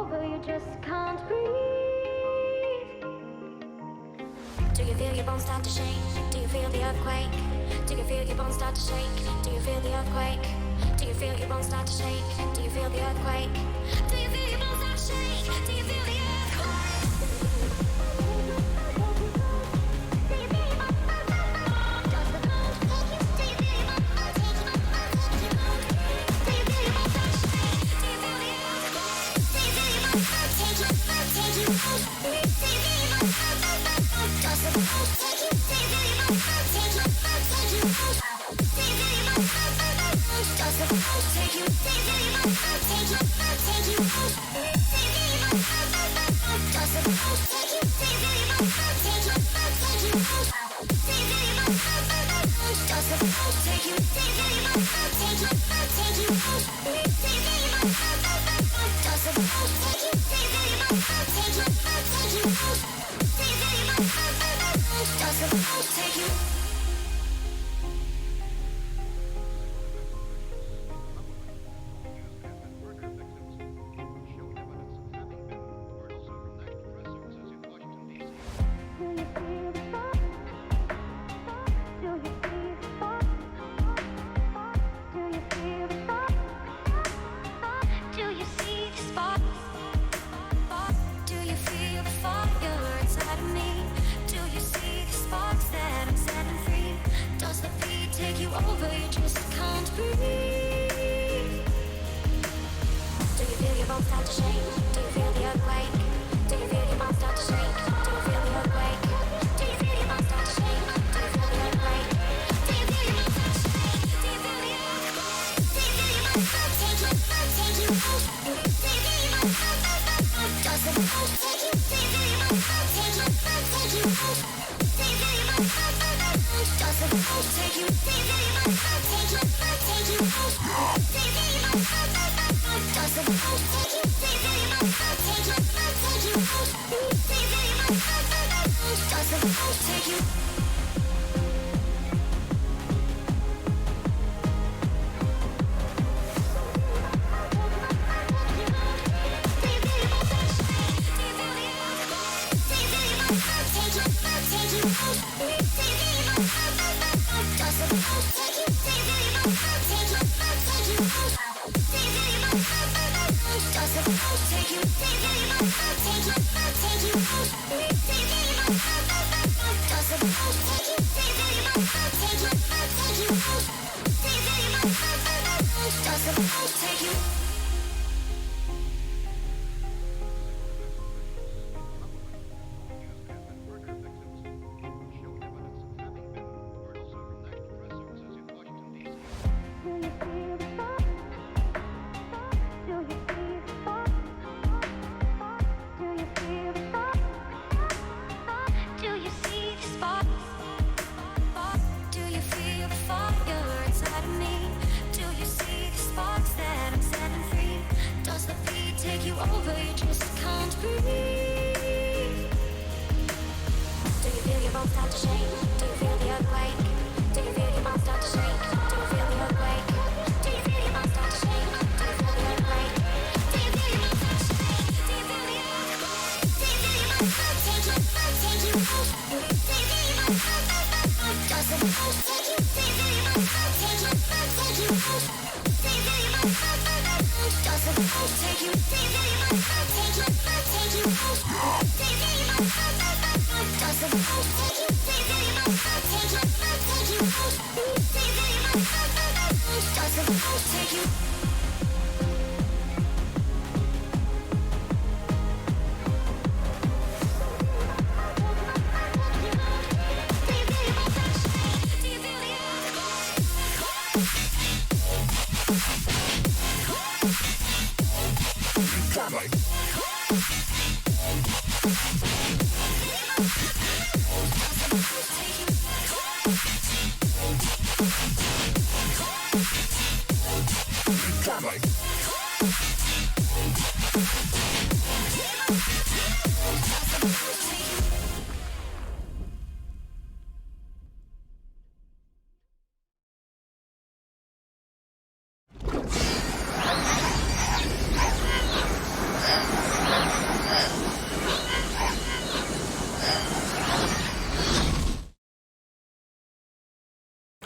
over, you just can't breathe. Do you feel your bones start to shake? Do you feel the earthquake? Do you feel your bones start to shake? Do you feel the earthquake? Do you feel your bones start to shake? Do you feel the earthquake? Do you feel your bones start to shake? Do you feel the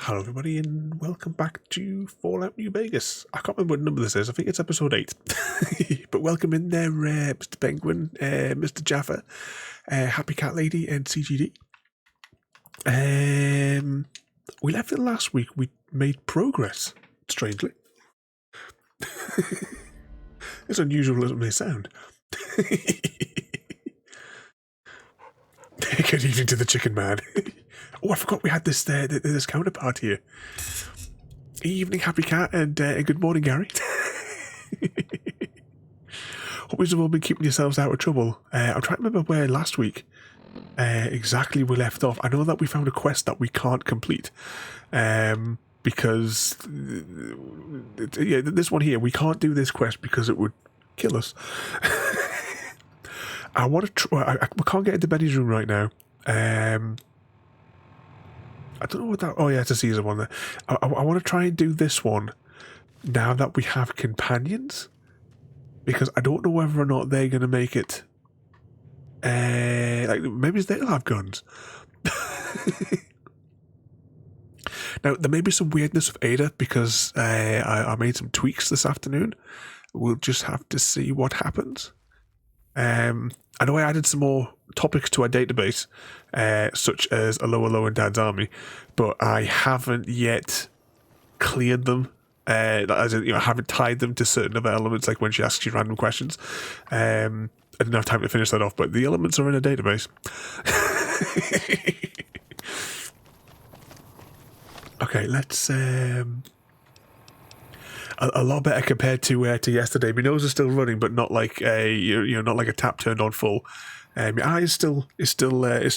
Hello everybody and welcome back to Fallout New Vegas. I can't remember what number this is, I think it's episode 8. But welcome in there, Mr. Penguin, Mr. Jaffa, Happy Cat Lady and CGD. We left it last week, we made progress, strangely. It's unusual as it may sound. Good evening to the chicken man. Oh, I forgot we had this this counterpart here. Evening, Happy Cat, and good morning, Gary. Hope you've all been keeping yourselves out of trouble. I'm trying to remember where last week exactly we left off. I know that we found a quest that we can't complete because this one here, we can't do this quest because it would kill us. I want to try. We can't get into Benny's room right now. I don't know what that... Oh, yeah, it's a Caesar one there. I want to try and do this one now that we have companions. Because I don't know whether or not they're going to make it... like, maybe they'll have guns. Now, there may be some weirdness with Ada because I made some tweaks this afternoon. We'll just have to see what happens. I know I added some more topics to our database, such as a lower and Dad's Army, but I haven't yet cleared them. As in, I haven't tied them to certain other elements, like when she asks you random questions. I didn't have time to finish that off, but the elements are in a database. Okay, let's... A lot better compared to yesterday. My nose is still running, but not like a not like a tap turned on full. My eye is still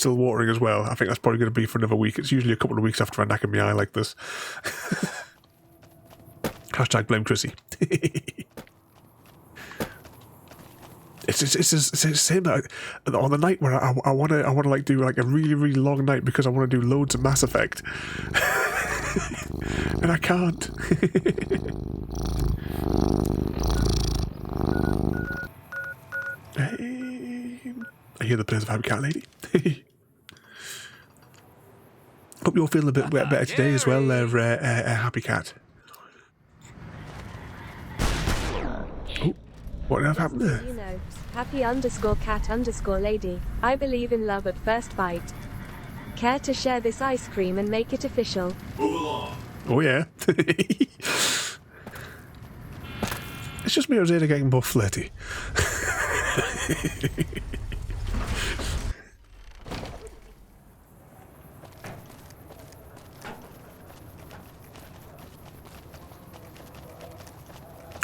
watering as well. I think that's probably going to be for another week. It's usually a couple of weeks after I knack in my eye like this. Hashtag blame Chrissy. It's the same on the night where I want to like do like a really really long night because I want to do loads of Mass Effect. And I can't. I hear the players of Happy Cat Lady. Hope you're feeling a bit better today as well, Happy Cat. Oh, what happened there? You know, happy_cat_lady. I believe in love at first bite. Care to share this ice cream and make it official? Move along. Oh yeah. It's just me or Zeta getting more flirty.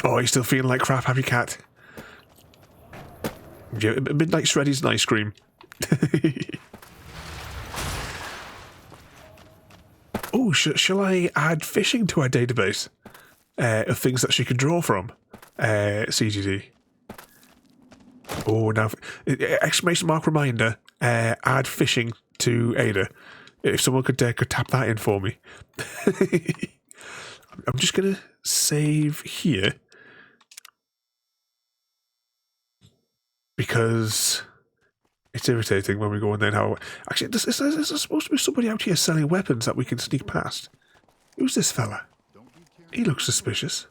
Oh, you still feeling like crap, Happy Cat? Yeah, midnight shreddies and ice cream. Oh, shall I add fishing to our database of things that she can draw from? CGD. Oh, now exclamation mark reminder. Add fishing to Ada. If someone could tap that in for me. I'm just gonna save here because it's irritating when we go in there. How actually, is there supposed to be somebody out here selling weapons that we can sneak past? Who's this fella? He looks suspicious.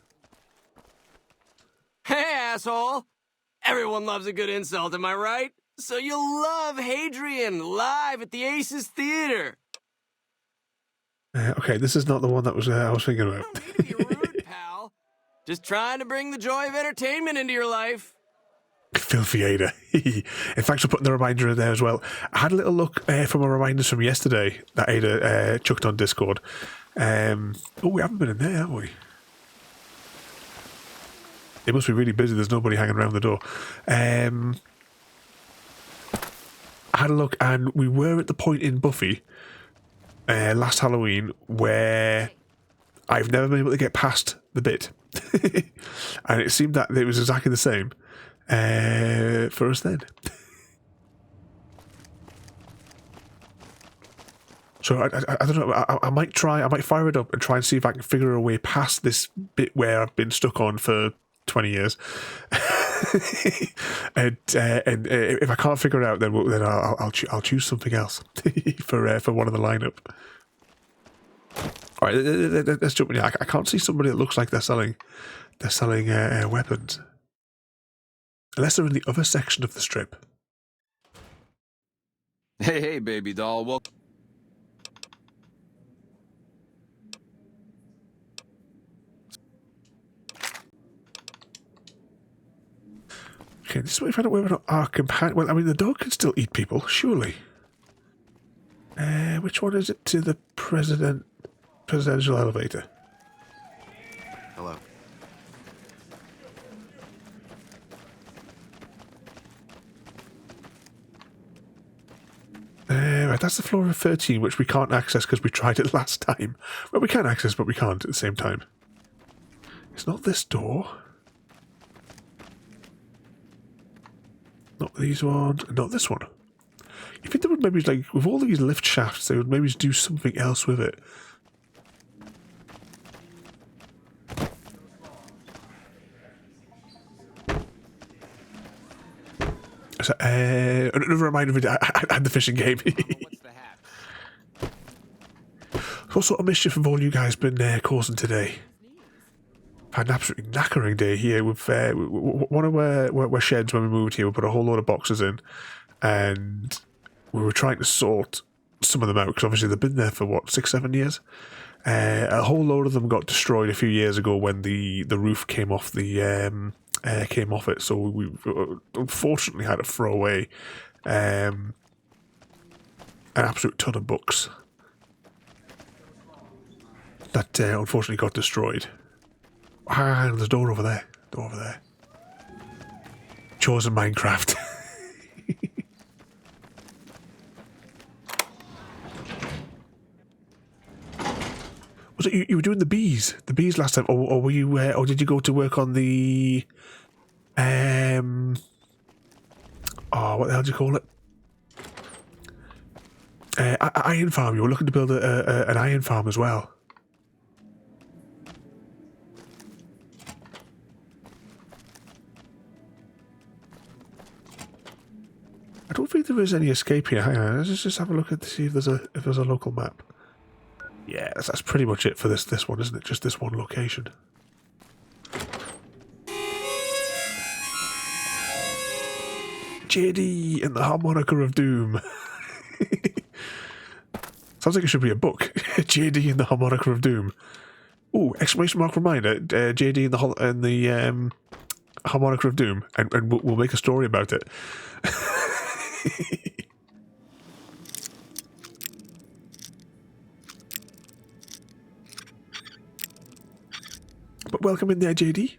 Hey, asshole! Everyone loves a good insult, am I right? So you'll love Hadrian live at the Oasis Theater. Okay, this is not the one that was I was thinking about. Don't need to be rude, pal. Just trying to bring the joy of entertainment into your life. Filthy Ada. In fact, for putting the reminder in there as well. I had a little look from our reminders from yesterday that Ada chucked on Discord. Oh, we haven't been in there, have we? It must be really busy. There's nobody hanging around the door. I had a look, and we were at the point in Buffy last Halloween where I've never been able to get past the bit. And it seemed that it was exactly the same for us then. So I don't know, I might fire it up and try and see if I can figure a way past this bit where I've been stuck on for 20 years. and if I can't figure it out, then I'll choose something else for one of the lineup. Right, let's jump in here. I can't see somebody that looks like they're selling weapons. Unless they're in the other section of the strip. Hey, baby doll. Well, Okay, this is what we found out whether or not our companion... Well, I mean, the dog can still eat people, surely. Which one is it to the presidential elevator? Hello. Right, that's the floor of 13, which we can't access because we tried it last time. Well, we can access, but we can't at the same time. It's not this door. Not these ones. Not this one. You think they would maybe, like, with all these lift shafts, they would maybe do something else with it. So, another reminder of it, I had the fishing game. What sort of mischief have all you guys been causing today? Had an absolutely knackering day here with one of our sheds when we moved here. We put a whole load of boxes in, and we were trying to sort some of them out because obviously they've been there for what, 6-7 years. A whole load of them got destroyed a few years ago when the roof came off came off it. So we unfortunately had to throw away an absolute ton of books that unfortunately got destroyed. Ah, there's a door over there. Door over there. Chosen Minecraft. Was it you were doing the bees last time, or were you, or did you go to work on the, what the hell do you call it? Iron farm. You were looking to build an iron farm as well. I don't think there is any escape here. Hang on, let's just have a look at see if there's a local map. Yeah, that's pretty much it for this one, isn't it? Just this one location. JD and the Harmonica of Doom. Sounds like it should be a book. JD and the Harmonica of Doom. Ooh, exclamation mark reminder. JD and the Harmonica of Doom, and we'll make a story about it. But welcome in there, JD.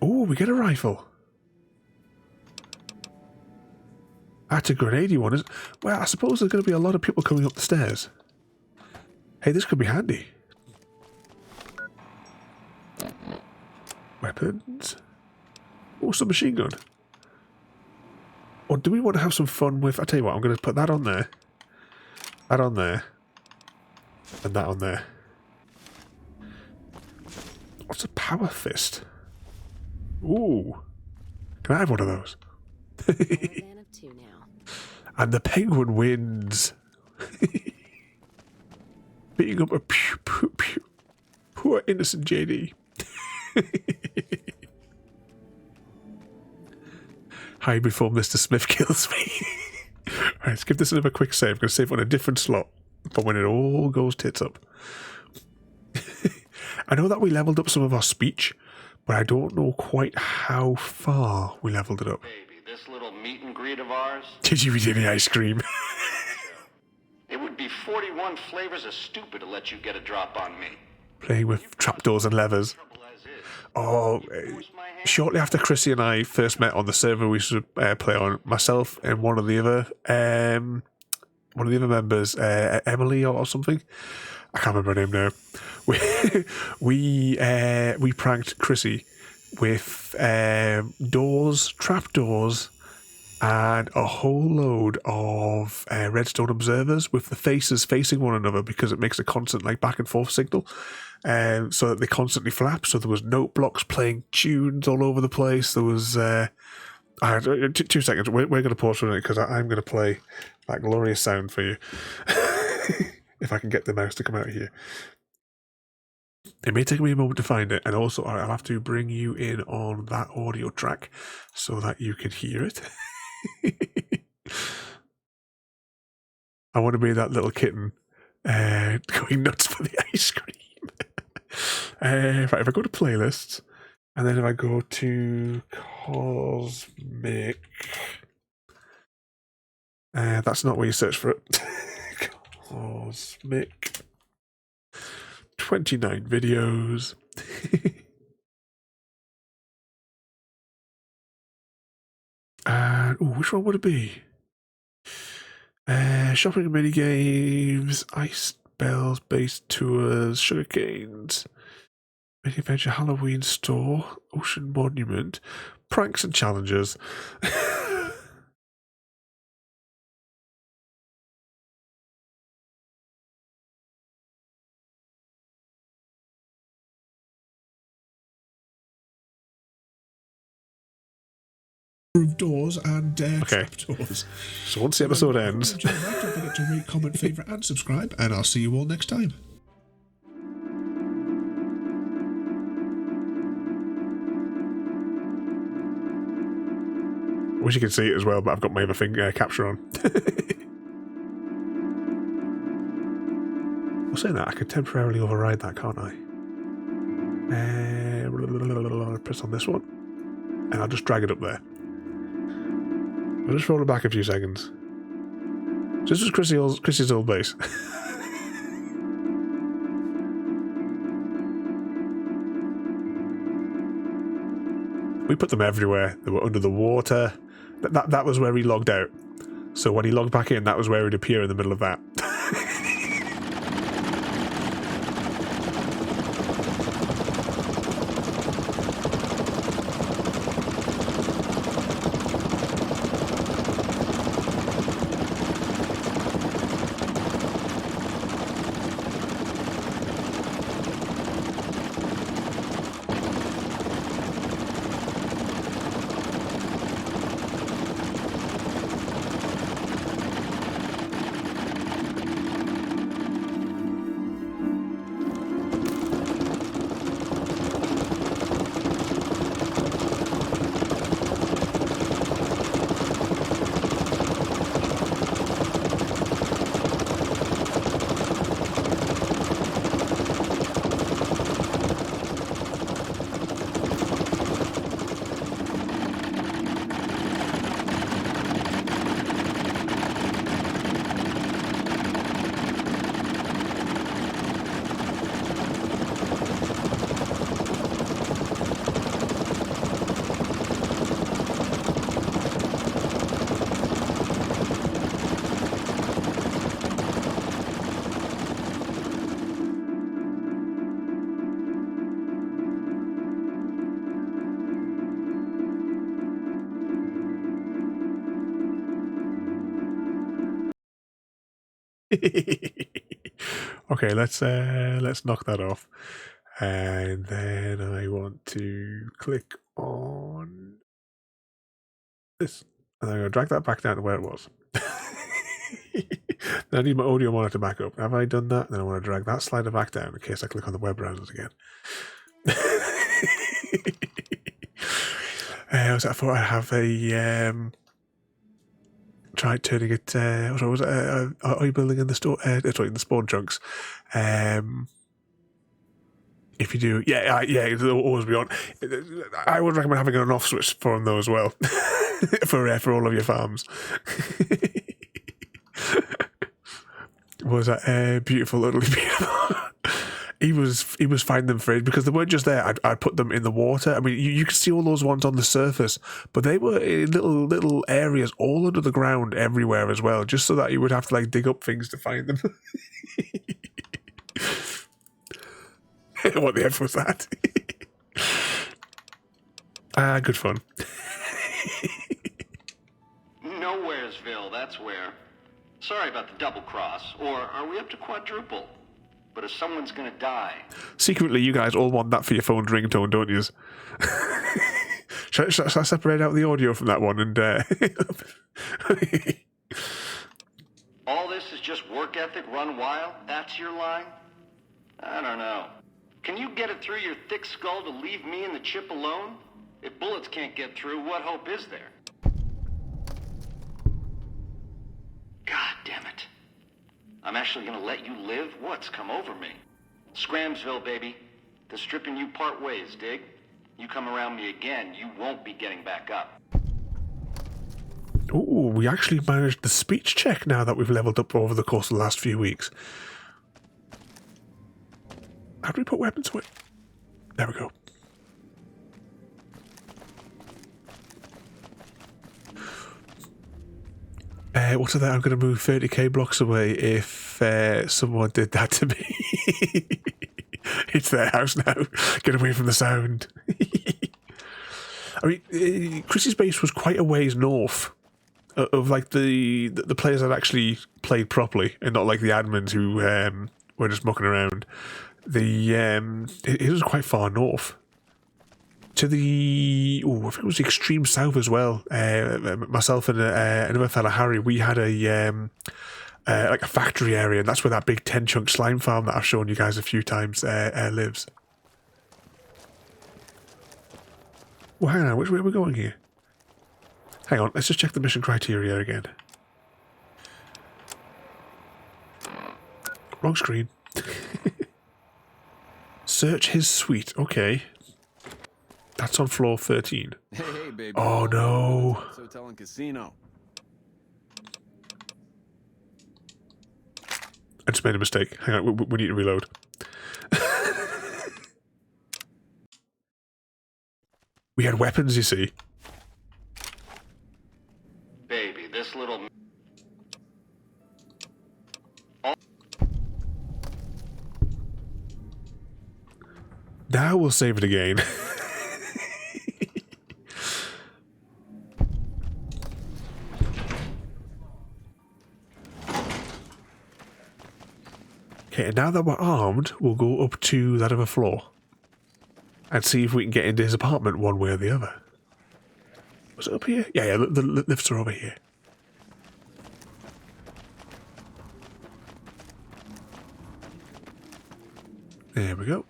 Oh, we get a rifle. That's a grenadey one, isn't it? Well, I suppose there's going to be a lot of people coming up the stairs. Hey, this could be handy. Weapons. Oh, some machine gun. Or do we want to have some fun with... I'll tell you what, I'm going to put that on there. That on there. And that on there. What's a power fist? Ooh. Can I have one of those? And the penguin wins. Beating up a poor innocent JD. Hide before Mr. Smith kills me. Alright, let's give this another quick save. I'm going to save on a different slot. But when it all goes tits up. I know that we leveled up some of our speech, but I don't know quite how far we leveled it up. Baby, this little meet and greet of ours, Did you eat any ice cream? it would be 41 flavors of stupid to let you get a drop on me. Playing with trapdoors and levers. Trouble as is. Oh, shortly after Chrissy and I first met on the server we used to play on, myself and one of the other members, Emily or something. I can't remember her name now. We pranked Chrissy with trapdoors, and a whole load of redstone observers with the faces facing one another because it makes a constant like back and forth signal, so that they constantly flap. So there was note blocks playing tunes all over the place. There was 2 seconds. We're going to pause for a minute because I'm going to play that glorious sound for you. If I can get the mouse to come out here. It may take me a moment to find it, and also I'll have to bring you in on that audio track so that you can hear it. I want to be that little kitten going nuts for the ice cream. If I go to playlists, and then if I go to Cosmic, that's not where you search for it. Cosmic 29 videos. And which one would it be? Shopping and mini games, ice bells, based tours, sugar canes, mini adventure, Halloween store, ocean monument, pranks and challenges. Doors and trapdoors. So once the episode ends, Don't forget to rate, comment, favourite, and subscribe, and I'll see you all next time. I wish you could see it as well, but I've got my other finger capture on. Well, saying that, I could temporarily override that, can't I? Press on this one, and I'll just drag it up there. I'll just roll it back a few seconds. So this was Chrissy's old base. We put them everywhere. They were under the water. That was where he logged out. So when he logged back in, that was where he'd appear in the middle of that. Okay, let's knock that off, and then I want to click on this, and I'm going to drag that back down to where it was. Then I need my audio monitor back up. Have I done that? Then I want to drag that slider back down in case I click on the web browsers again. I thought I'd have a try turning it. What was it? Are you building in the store? Sorry, in the spawn chunks. If you do, yeah, it'll always be on. I would recommend having an off switch for them though as well, for all of your farms. What was that? Beautiful, utterly beautiful. He was finding them for it because they weren't just there. I'd put them in the water. I mean, you could see all those ones on the surface, but they were in little areas all under the ground everywhere as well, just so that you would have to like dig up things to find them. What the F was that? Good fun. Nowheresville, that's where. Sorry about the double cross. Or are we up to quadruple? But if someone's gonna die... Secretly, you guys all want that for your phone's ringtone, don't you? Shall I separate out the audio from that one and... All this is just work ethic run wild? That's your line? I don't know. Can you get it through your thick skull to leave me and the chip alone? If bullets can't get through, what hope is there? God damn it. I'm actually gonna let you live? What's come over me? Scramsville, baby. The stripping you part ways, dig? You come around me again, you won't be getting back up. Oh, we actually managed the speech check now that we've leveled up over the course of the last few weeks. How do we put weapons away? There we go. What's that? I'm going to move 30k blocks away if someone did that to me. It's their house now. Get away from the sound. I mean, Chrissy's base was quite a ways north of like the players that actually played properly, and not like the admins who were just mucking around. It was quite far north. To the I think it was the extreme south as well. Myself and another fella, Harry, we had like a factory area, and that's where that big 10-chunk slime farm that I've shown you guys a few times lives. Well, hang on, which way are we going here? Hang on, let's just check the mission criteria again. Wrong screen. Search his suite. Okay. That's on floor 13. Hey, baby. Oh, no. Hotel and casino. I just made a mistake. Hang on, we need to reload. We had weapons, you see. Baby, this little... Now we'll save it again. Okay, and now that we're armed, we'll go up to that other floor and see if we can get into his apartment one way or the other. Was it up here? Yeah, the lifts are over here. There we go.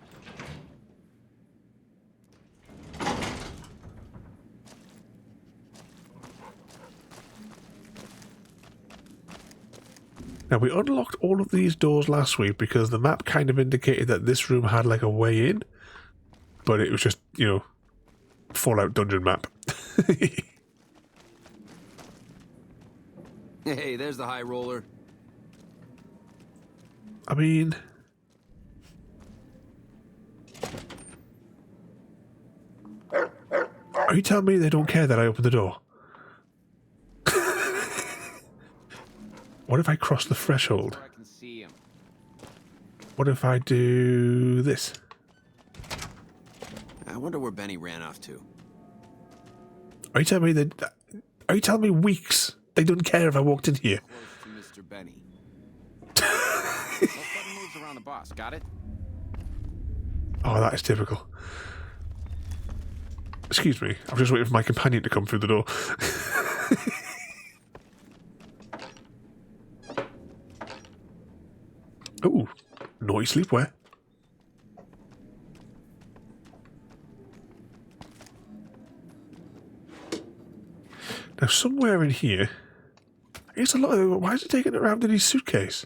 Now, we unlocked all of these doors last week because the map kind of indicated that this room had like a way in, but it was just, you know, Fallout dungeon map. Hey, there's the high roller. I mean... Are you telling me they don't care that I opened the door? What if I cross the threshold? I can see him. What if I do this? I wonder where Benny ran off to. Are you telling me that? Are you telling me weeks? They don't care if I walked in here. Close to Mr. Benny. No sudden moves around the boss. Got it? Oh, that is typical. Excuse me. I'm just waiting for my companion to come through the door. Oh, naughty sleepwear. Now, somewhere in here, it's a lot of... Why is it taking it around in his suitcase?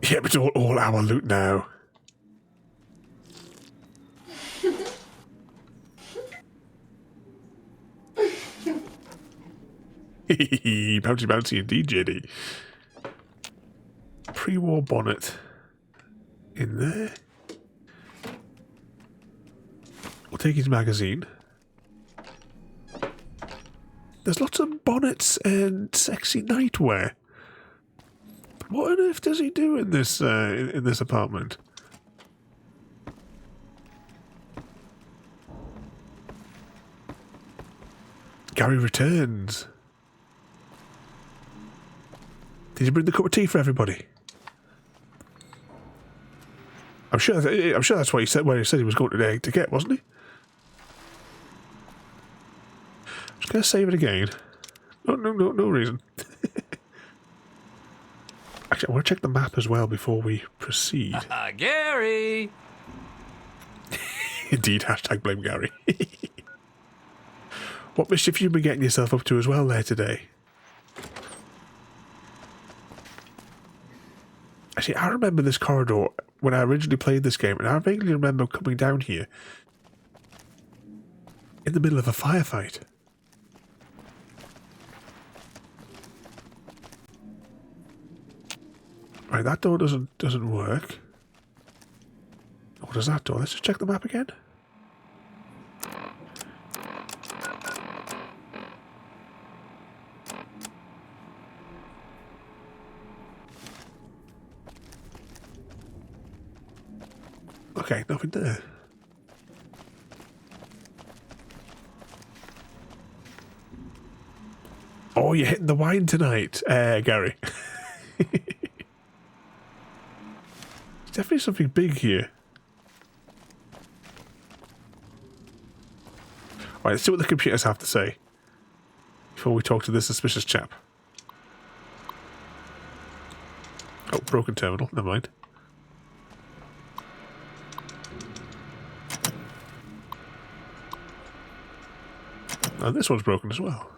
Yeah, but it's all our loot now. Bouncy bouncy indeed, JD. Pre-war bonnet in there. We'll take his magazine. There's lots of bonnets and sexy nightwear. But what on earth does he do in this apartment? Gary returns. Did you bring the cup of tea for everybody? I'm sure that's what he said when he said he was going to get, wasn't he? I'm just going to save it again. No reason. Actually, I want to check the map as well before we proceed. Gary! Indeed, hashtag blame Gary. What mischief you been getting yourself up to as well there today? Actually, I remember this corridor when I originally played this game, and I vaguely remember coming down here in the middle of a firefight. Right, that door doesn't work. What is that door? Let's just check the map again. Okay, nothing there. Oh, you're hitting the wine tonight, Gary. Definitely something big here. Right, let's see what the computers have to say before we talk to this suspicious chap. Oh, broken terminal. Never mind. And this one's broken as well.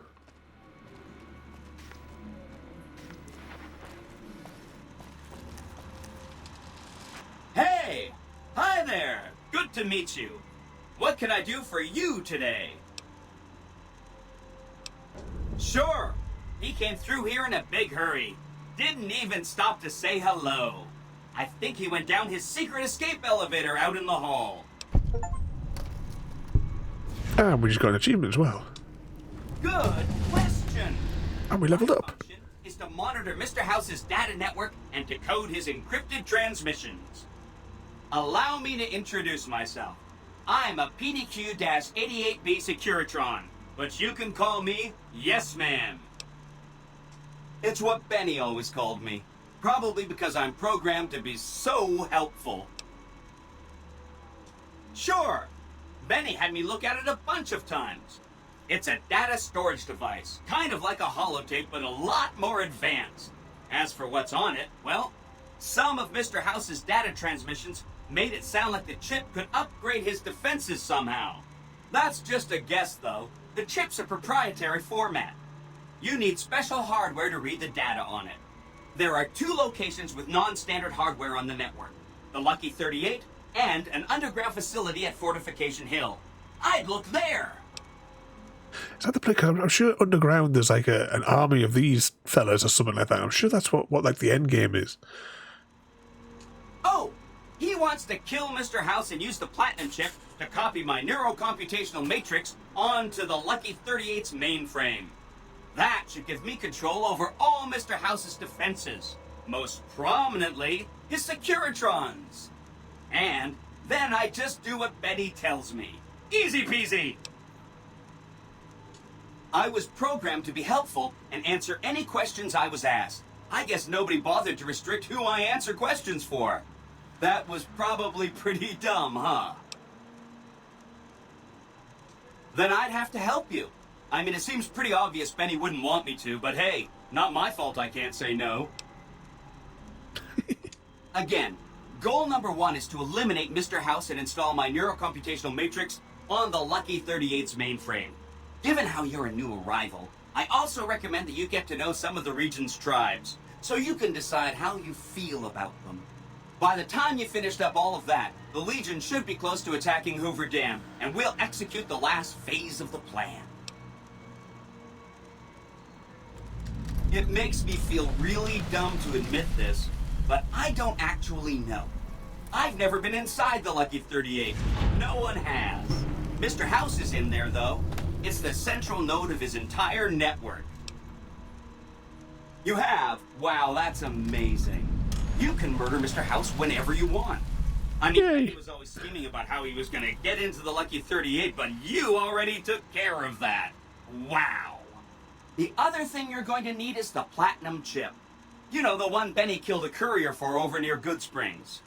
Hey! Hi there! Good to meet you. What can I do for you today? Sure. He came through here in a big hurry. Didn't even stop to say hello. I think he went down his secret escape elevator out in the hall. And we just got an achievement as well. Good question. And we leveled My up. function is to monitor Mr. House's data network and decode his encrypted transmissions. Allow me to introduce myself. I'm a PDQ-88B Securitron, but you can call me Yes Man. It's what Benny always called me, probably because I'm programmed to be so helpful. Sure, Benny had me look at it a bunch of times. It's a data storage device, kind of like a holotape, but a lot more advanced. As for what's on it, well, some of Mr. House's data transmissions made it sound like the chip could upgrade his defenses somehow. That's just a guess, though. The chip's a proprietary format. You need special hardware to read the data on it. There are 2 locations with non-standard hardware on the network. The Lucky 38 and an underground facility at Fortification Hill. I'd look there! Is that the place? Because I'm sure underground there's like an army of these fellas or something like that. I'm sure that's what like the end game is. Oh! He wants to kill Mr. House and use the Platinum chip to copy my neurocomputational matrix onto the Lucky 38's mainframe. That should give me control over all Mr. House's defenses. Most prominently, his Securitrons. And then I just do what Benny tells me. Easy peasy! I was programmed to be helpful and answer any questions I was asked. I guess nobody bothered to restrict who I answer questions for. That was probably pretty dumb, huh? Then I'd have to help you. I mean, it seems pretty obvious Benny wouldn't want me to, but hey, not my fault I can't say no. Again, goal number 1 is to eliminate Mr. House and install my neurocomputational matrix on the Lucky 38's mainframe. Given how you're a new arrival, I also recommend that you get to know some of the region's tribes, so you can decide how you feel about them. By the time you finished up all of that, the Legion should be close to attacking Hoover Dam, and we'll execute the last phase of the plan. It makes me feel really dumb to admit this, but I don't actually know. I've never been inside the Lucky 38. No one has. Mr. House is in there, though. It's the central node of his entire network. You have? Wow, that's amazing. You can murder Mr. House whenever you want. I mean, he was always scheming about how he was going to get into the Lucky 38, but you already took care of that. Wow. The other thing you're going to need is the Platinum chip. You know, the one Benny killed a courier for over near Good Springs.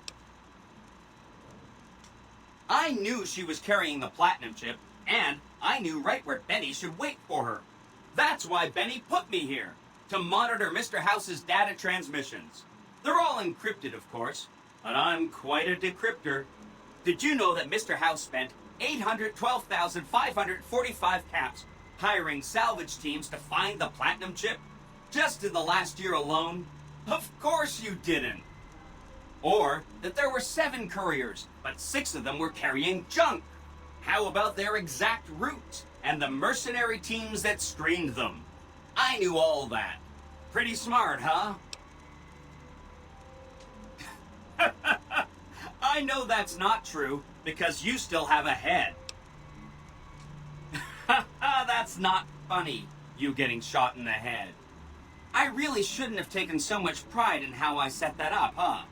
I knew she was carrying the platinum chip, and I knew right where Benny should wait for her. That's why Benny put me here, to monitor Mr. House's data transmissions. They're all encrypted, of course, but I'm quite a decryptor. Did you know that Mr. House spent 812,545 caps hiring salvage teams to find the platinum chip? Just in the last year alone? Of course you didn't. Or that there were 7 couriers, but 6 of them were carrying junk. How about their exact routes and the mercenary teams that screened them? I knew all that. Pretty smart, huh? I know that's not true, because you still have a head. That's not funny, you getting shot in the head. I really shouldn't have taken so much pride in how I set that up, huh?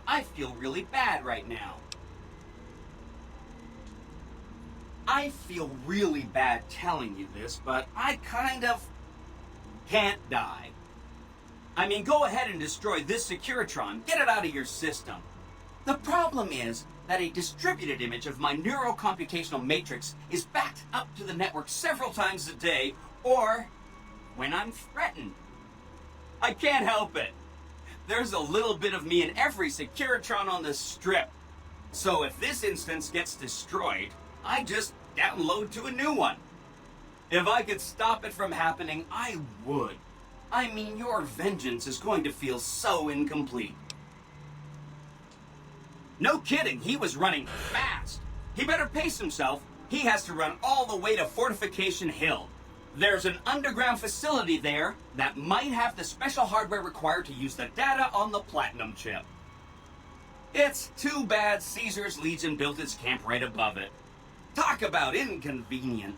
I feel really bad right now. I feel really bad telling you this, but I kind of can't die. I mean, go ahead and destroy this Securitron. Get it out of your system. The problem is that a distributed image of my neurocomputational matrix is backed up to the network several times a day, or when I'm threatened. I can't help it. There's a little bit of me in every Securitron on the strip. So if this instance gets destroyed, I just download to a new one. If I could stop it from happening, I would. I mean, your vengeance is going to feel so incomplete. No kidding, he was running fast. He better pace himself. He has to run all the way to Fortification Hill. There's an underground facility there that might have the special hardware required to use the data on the platinum chip. It's too bad Caesar's Legion built its camp right above it. Talk about inconvenient.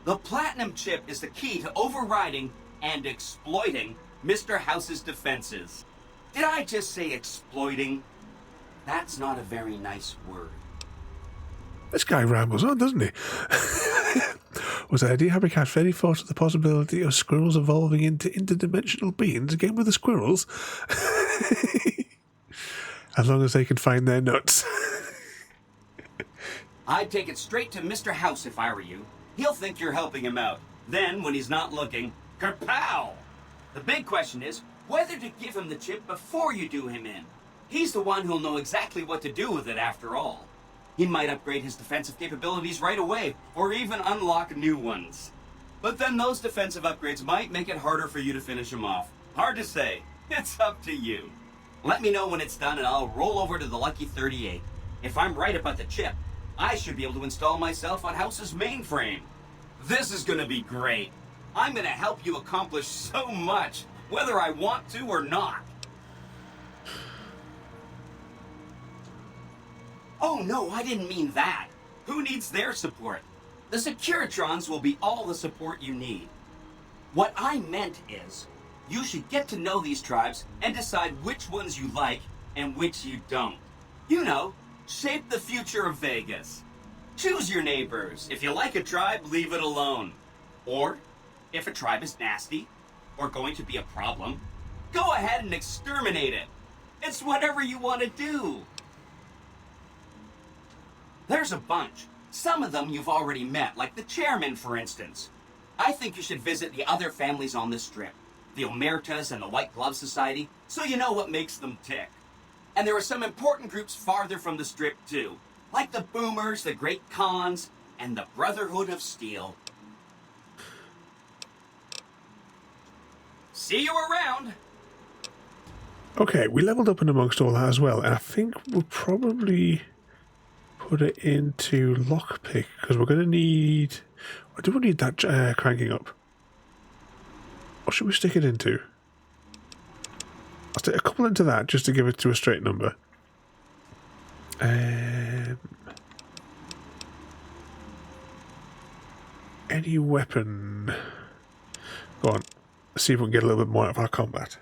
The platinum chip is the key to overriding and exploiting Mr. House's defenses. Did I just say exploiting? That's not a very nice word. This guy rambles on, doesn't he? Was the idea Habitat very thought of the possibility of squirrels evolving into interdimensional beings again with the squirrels? As long as they can find their nuts. I'd take it straight to Mr. House if I were you. He'll think you're helping him out. Then, when he's not looking, kerpow! The big question is whether to give him the chip before you do him in. He's the one who'll know exactly what to do with it after all. He might upgrade his defensive capabilities right away, or even unlock new ones. But then those defensive upgrades might make it harder for you to finish him off. Hard to say. It's up to you. Let me know when it's done and I'll roll over to the Lucky 38. If I'm right about the chip, I should be able to install myself on House's mainframe. This is gonna be great. I'm gonna help you accomplish so much, whether I want to or not. Oh no, I didn't mean that. Who needs their support? The Securitrons will be all the support you need. What I meant is, you should get to know these tribes and decide which ones you like and which you don't. You know, shape the future of Vegas. Choose your neighbors. If you like a tribe, leave it alone. Or, if a tribe is nasty, or going to be a problem, go ahead and exterminate it. It's whatever you want to do. There's a bunch. Some of them you've already met, like the chairman, for instance. I think you should visit the other families on this strip, the Omertas and the White Glove Society, so you know what makes them tick. And there are some important groups farther from the strip, too, like the Boomers, the Great Khans, and the Brotherhood of Steel. See you around! Okay, we leveled up in amongst all that as well, and I think we'll probably put it into lockpick, because we're going to need... I do need that cranking up. What should we stick it into? I'll stick a couple into that, just to give it to a straight number. Any weapon... Go on, let's see if we can get a little bit more out of our combat.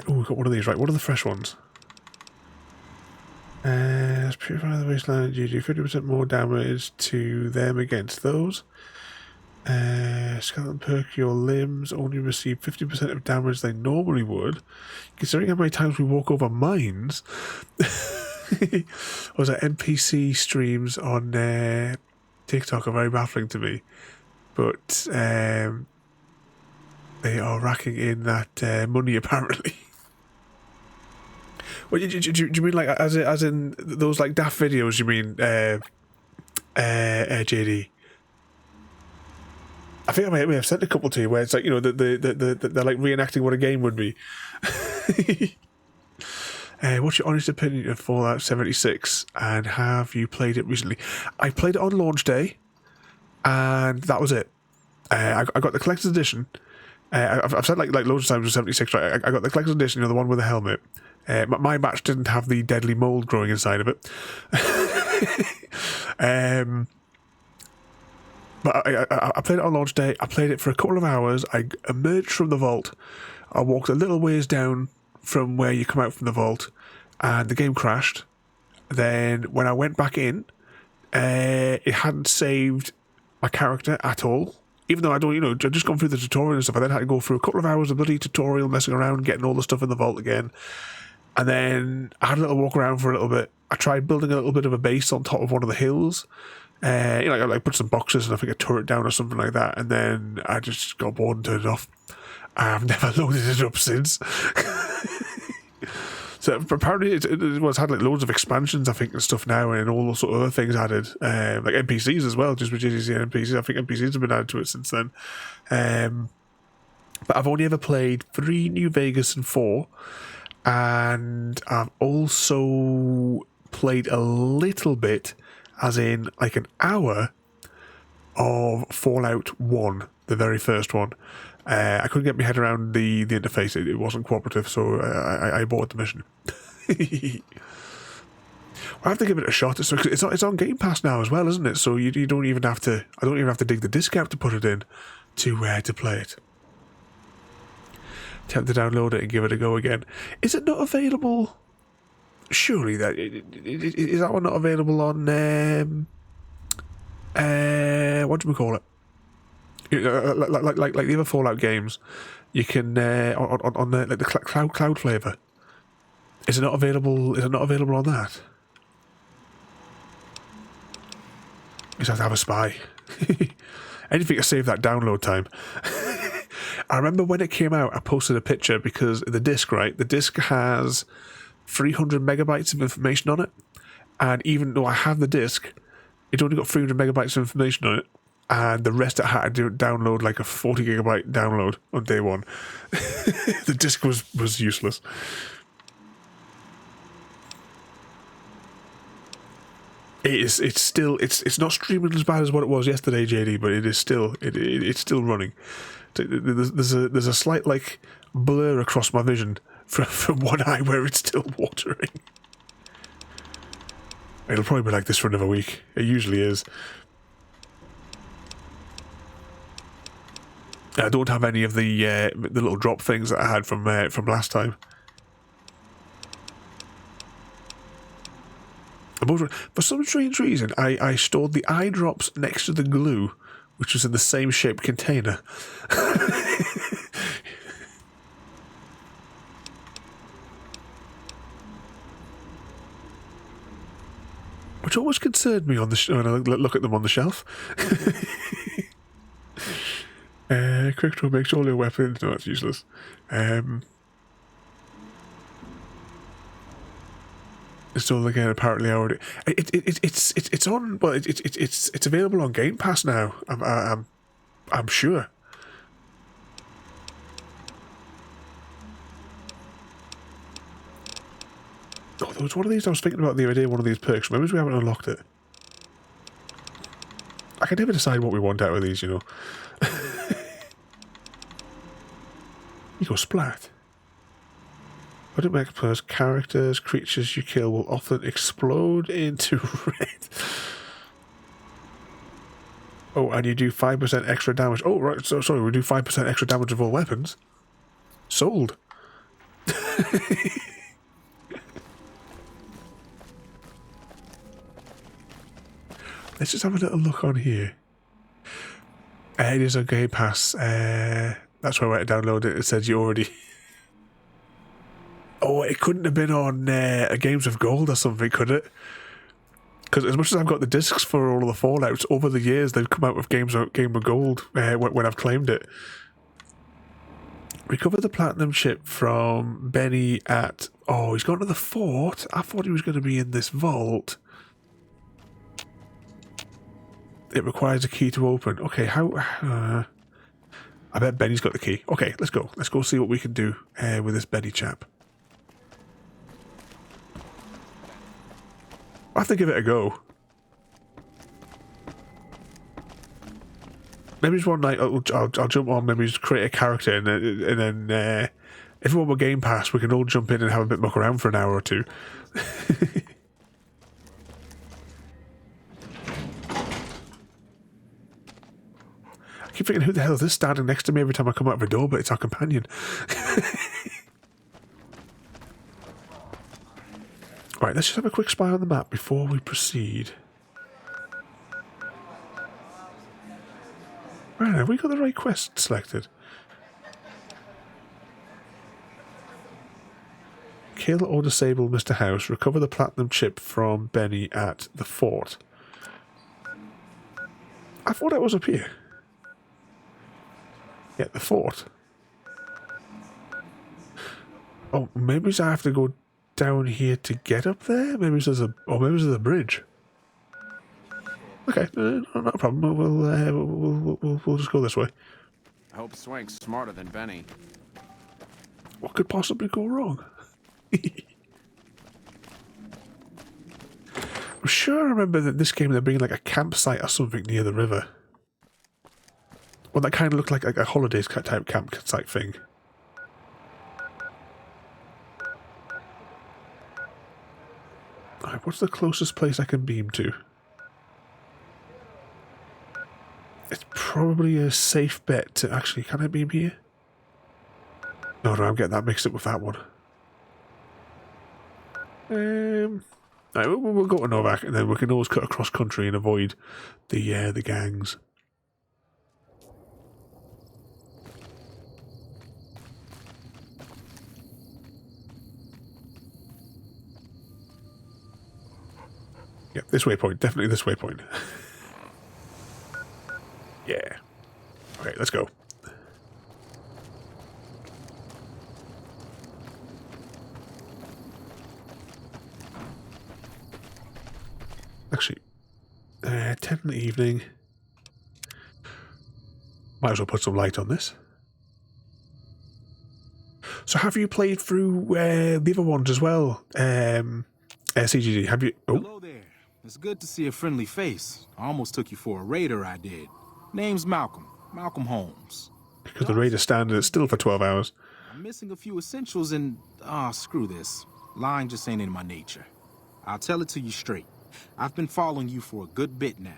Oh, we've got one of these, right? What are the fresh ones? Let's purify the wasteland. You do 50% more damage to them against those. Skeleton perk, your limbs only receive 50% of damage they normally would. Considering how many times we walk over mines, was that NPC streams on TikTok are very baffling to me. But they are racking in that money apparently. Well, do you mean like as in those like daft videos? You mean JD? I think I may have sent a couple to you where it's like, you know, they're like reenacting what a game would be. What's your honest opinion of Fallout 76, and have you played it recently? I played it on launch day, and that was it. I got the collector's edition. I've said like loads of times with 76, right? I got the collector's edition, you know, the one with the helmet. My match didn't have the deadly mold growing inside of it. But I played it on launch day. I played it for a couple of hours. I emerged from the vault. I walked a little ways down from where you come out from the vault, and the game crashed. Then when I went back in, it hadn't saved my character at all. Even though I don't, you know, I'd just gone through the tutorial and stuff. I then had to go through a couple of hours of bloody tutorial, messing around, getting all the stuff in the vault again. And then I had a little walk around for a little bit. I tried building a little bit of a base on top of one of the hills. You know, I like put some boxes and I think a turret down or something like that, and then I just got bored and turned it off. I've never loaded it up since. So apparently it had like loads of expansions, I think, and stuff now, and all those sort of other things added, like NPCs as well, just with JDC and NPCs. I think NPCs have been added to it since then. But I've only ever played 3 New Vegas and 4, and I've also played a little bit, as in like an hour, of Fallout 1, the very first one. I couldn't get my head around the interface. It wasn't cooperative, so I aborted the mission. I have to give it a shot. It's on Game Pass now as well, isn't it? So you don't even have to. I don't even have to dig the disc out to put it in to play it. Attempt to download it and give it a go again. Is it not available? Surely that is that one not available on what do we call it? Like the other Fallout games, you can on the like the cloud flavor. Is it not available? Is it not available on that? You just have to have a spy. Anything to save that download time. I remember when it came out, I posted a picture because the disc, right? The disc has 300 megabytes of information on it, and even though I have the disc, it only got 300 megabytes of information on it. And the rest I had to download like a 40 gigabyte download on day one. The disc was useless. It's not streaming as bad as what it was yesterday, JD, but it is still it's still running. There's a slight like blur across my vision from one eye where it's still watering. It'll probably be like this for another week. It usually is. I don't have any of the little drop things that I had from last time. For some strange reason, I stored the eye drops next to the glue, which was in the same shaped container. Which always concerned me when I look at them on the shelf. Quick draw makes all your weapons. No, that's useless. It's all again. Apparently, already. It's on. Well, it's available on Game Pass now. I'm sure. Oh, there was one of these I was thinking about the other day. One of these perks. Maybe we haven't unlocked it. I can never decide what we want out of these, you know. You go splat. What it makes plus characters, creatures you kill will often explode into red. Oh, and you do 5% extra damage. Oh, right. So sorry, we do 5% extra damage of all weapons. Sold. Let's just have a little look on here. It is on Game Pass. That's where I went to download it. It said you already... Oh, it couldn't have been on Games of Gold or something, could it? Because as much as I've got the discs for all of the Fallouts, over the years they've come out with Game of Gold when I've claimed it. Recover the platinum chip from Benny at... Oh, he's gone to the fort? I thought he was going to be in this vault. It requires a key to open. Okay, how... I bet Benny's got the key. Okay, let's go. Let's go see what we can do with this Benny chap. I'll have to give it a go. Maybe one night I'll jump on, maybe just create a character, and then if we want Game Pass, we can all jump in and have a bit muck around for an hour or two. I keep thinking, who the hell is this standing next to me every time I come out of a door? But it's our companion. Right, let's just have a quick spy on the map before we proceed. Right, have we got the right quest selected? Kill or disable Mr. House. Recover the platinum chip from Benny at the fort. I thought that was up here. Yeah, the fort. Oh, maybe I have to go down here to get up there? Maybe there's a... Or maybe there's a bridge. Okay, not a problem. We'll just go this way. I hope Swank's smarter than Benny. What could possibly go wrong? I'm sure I remember that this game they're bringing like a campsite or something near the river. Well, that kind of looked like a holidays type campsite thing. Alright, what's the closest place I can beam to? It's probably a safe bet to actually... Can I beam here? No, I'm getting that mixed up with that one. Right, we'll go to Novak, and then we can always cut across country and avoid the gangs. Yep, this waypoint. Definitely this waypoint. Yeah. Okay, let's go. Actually, 10 in the evening. Might as well put some light on this. So have you played through the other ones as well? CGD, have you... Oh. Hello there. It's good to see a friendly face. I almost took you for a raider, I did. Name's Malcolm. Malcolm Holmes. Because the raider standard is still for 12 hours. I'm missing a few essentials and... screw this. Lying just ain't in my nature. I'll tell it to you straight. I've been following you for a good bit now.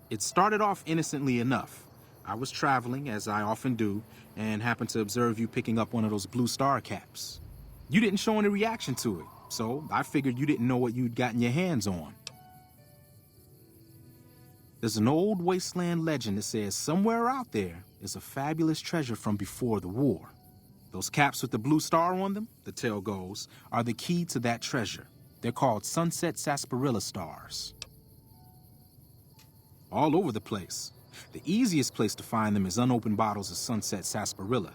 It started off innocently enough. I was traveling, as I often do, and happened to observe you picking up one of those blue star caps. You didn't show any reaction to it, so I figured you didn't know what you'd gotten your hands on. There's an old wasteland legend that says somewhere out there is a fabulous treasure from before the war. Those caps with the blue star on them, the tale goes, are the key to that treasure. They're called sunset sarsaparilla stars. All over the place. The easiest place to find them is unopened bottles of sunset sarsaparilla.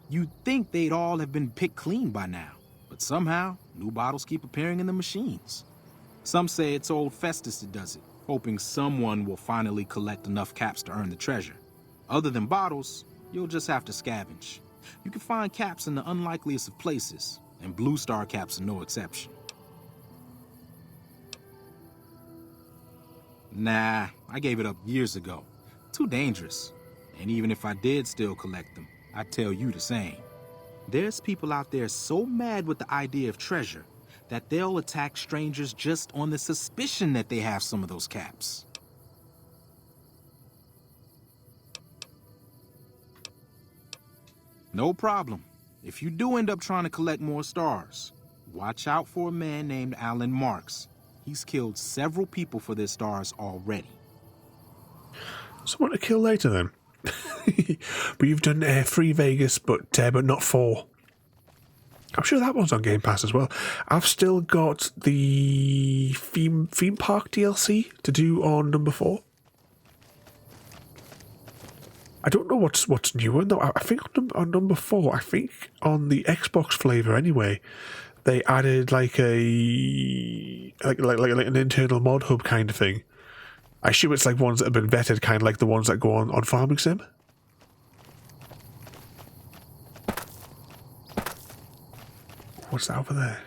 You'd think they'd all have been picked clean by now, but somehow, new bottles keep appearing in the machines. Some say it's old Festus that does it, hoping someone will finally collect enough caps to earn the treasure. Other than bottles, you'll just have to scavenge. You can find caps in the unlikeliest of places, and blue star caps are no exception. Nah, I gave it up years ago. Too dangerous. And even if I did still collect them, I'd tell you the same. There's people out there so mad with the idea of treasure that they'll attack strangers just on the suspicion that they have some of those caps. No problem. If you do end up trying to collect more stars, watch out for a man named Alan Marks. He's killed several people for their stars already. Someone to kill later then. But you've done 3 Vegas, but not 4. I'm sure that one's on Game Pass as well. I've still got the theme park DLC to do on number 4. I don't know what's newer though. I think on number 4, I think on the Xbox flavor anyway, they added like an internal mod hub kind of thing. I assume it's like ones that have been vetted, kind of like the ones that go on Farming Sim. What's that over there?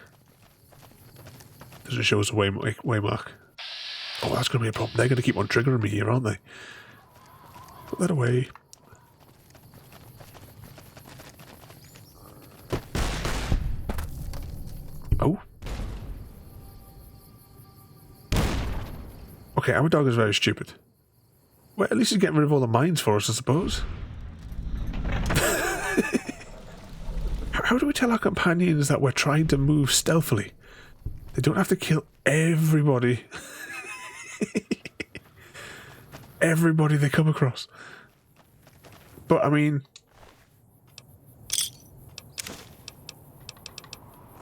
Doesn't show us a waymark. Oh, that's going to be a problem. They're going to keep on triggering me here, aren't they? Put that away. Oh. Okay, our dog is very stupid. Well, at least he's getting rid of all the mines for us, I suppose. How do we tell our companions that we're trying to move stealthily? They don't have to kill everybody. Everybody they come across. But, I mean...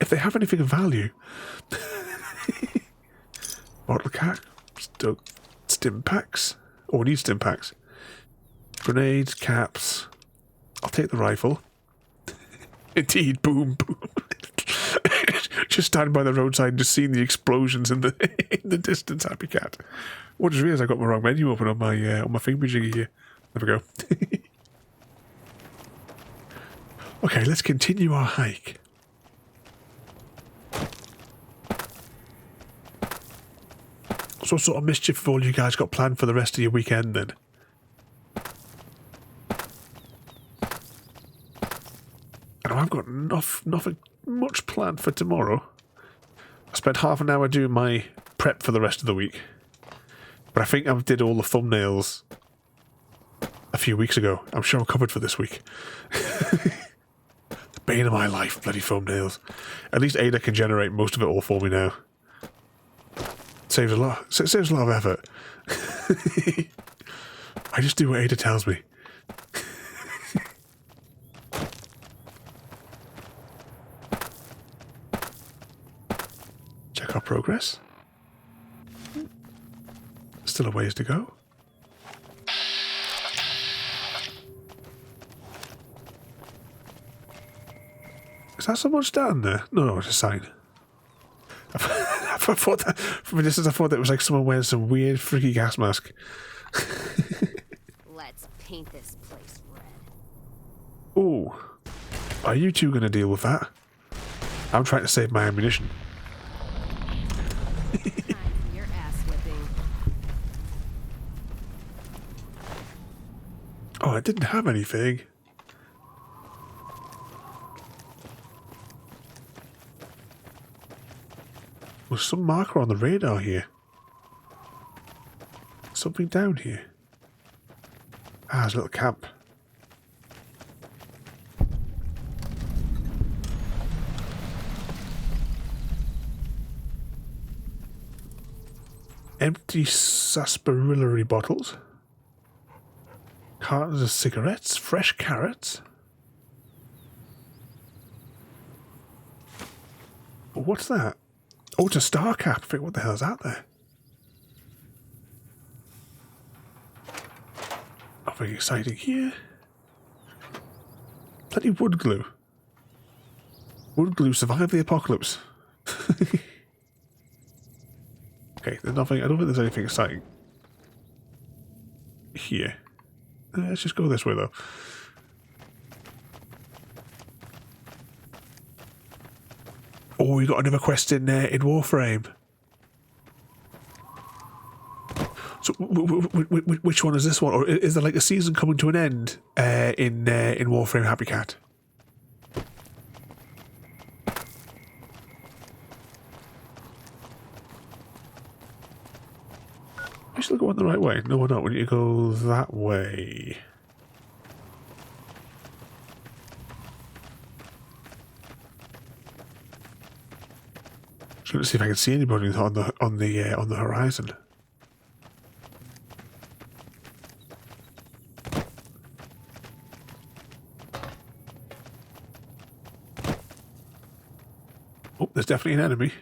if they have anything of value... Bottle cap. Stim packs. Oh, we need stim packs. Grenades, caps. I'll take the rifle. Indeed, boom, boom. Just standing by the roadside and just seeing the explosions in the distance. Happy cat. What just realised I got my wrong menu open on my thingamajiggy here. There we go. Okay, let's continue our hike. So what sort of mischief have all you guys got planned for the rest of your weekend then? I know I've got nothing much planned for tomorrow. I spent half an hour doing my prep for the rest of the week. But I think I did all the thumbnails a few weeks ago. I'm sure I'm covered for this week. The bane of my life, bloody thumbnails. At least Ada can generate most of it all for me now. Saves a lot. Saves a lot of effort. I just do what Ada tells me. Check our progress. Still a ways to go. Is that someone standing there? No, it's a sign. I thought that, from a distance, I thought that it was like someone wearing some weird, freaky gas mask. Let's paint this place red. Oh, are you two going to deal with that? I'm trying to save my ammunition. Time for your ass whipping. Oh, I didn't have anything. There's some marker on the radar here. Something down here. Ah, there's a little camp. Empty sarsaparilla bottles. Cartons of cigarettes. Fresh carrots. What's that? Oh, it's a star cap. I think, what the hell is that there? Nothing exciting here. Plenty of wood glue. Wood glue survived the apocalypse. Okay, there's nothing. I don't think there's anything exciting here. Let's just go this way though. Oh, we got another quest in Warframe. So, which one is this one? Or is there like a season coming to an end in Warframe Happy Cat? Are you still going the right way? No, we're not. We need to go that way. Let's see if I can see anybody on the horizon. there's definitely an enemy.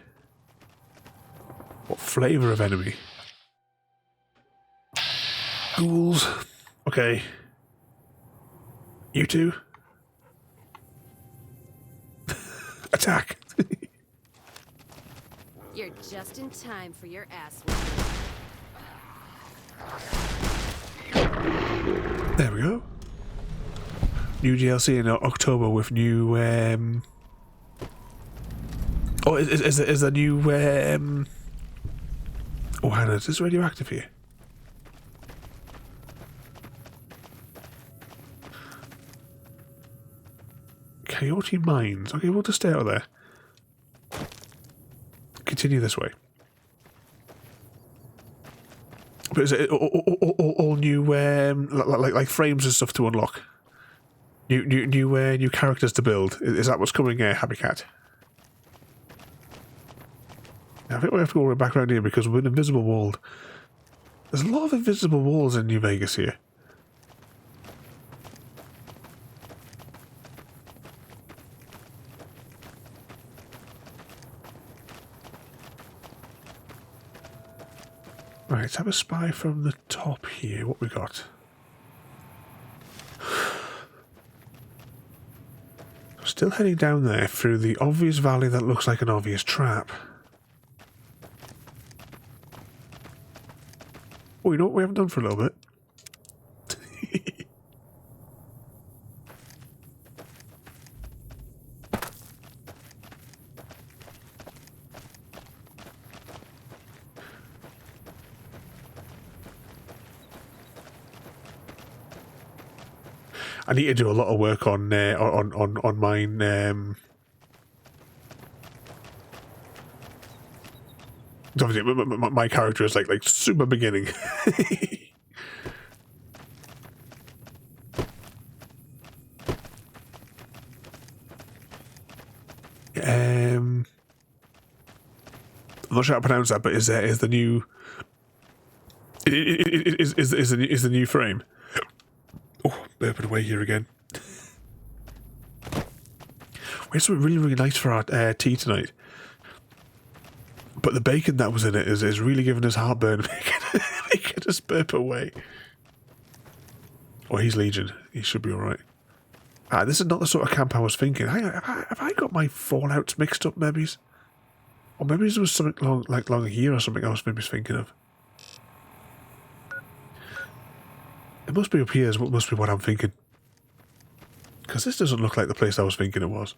What flavour of enemy? Ghouls. Okay. You two. Attack. You're just in time for your ass whipping. There we go. New DLC in October with new. Oh, is the new. Oh, hang on, is this radioactive here? Coyote Mines. Okay, we'll just stay out of there. Continue this way. But is it all new, like frames and stuff to unlock? New characters to build. Is that what's coming, Happy Cat? I think we have to go back around here because we're invisible walled. There's a lot of invisible walls in New Vegas here. Right, let's have a spy from the top here. What we got? Still heading down there through the obvious valley that looks like an obvious trap. Oh, you know what we haven't done for a little bit? I need to do a lot of work on mine. Obviously, my character is like super beginning. I'm not sure how to pronounce that, but is the new is the new frame? Oh, burping away here again. We had something really, really nice for our tea tonight. But the bacon that was in it is really giving us heartburn, making us burp away. Oh, he's Legion. He should be alright. This is not the sort of camp I was thinking. Have I got my Fallouts mixed up, maybe? Or maybe there was something long here or something I was maybe thinking of. It must be up here, is what must be what I'm thinking. Because this doesn't look like the place I was thinking it was.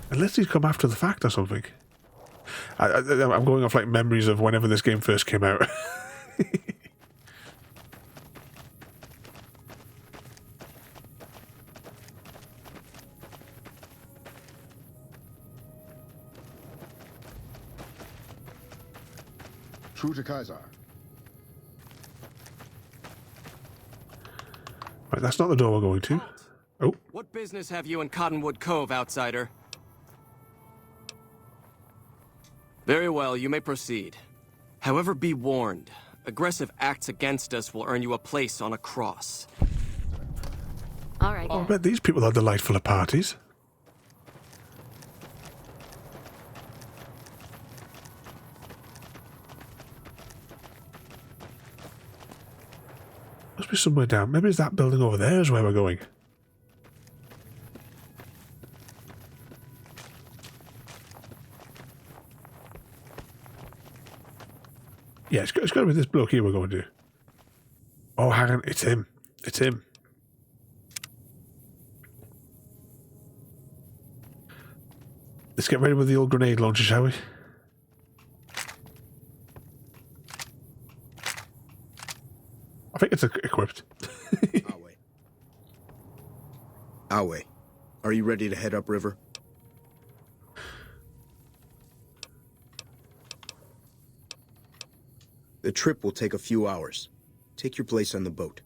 Unless he's come after the fact or something. I'm going off like memories of whenever this game first came out. True to Kaiser. Right, that's not the door we're going to. Oh. What business have you in Cottonwood Cove, outsider? Very well, you may proceed. However, be warned. Aggressive acts against us will earn you a place on a cross. All right. Oh, I bet these people are delightful at parties. Must be somewhere down. Maybe it's that building over there is where we're going. Yeah, it's got to be this bloke here we're going to. Oh, hang on. It's him. It's him. Let's get ready with the old grenade launcher, shall we? I think it's equipped. Awe, are you ready to head upriver? The trip will take a few hours. Take your place on the boat.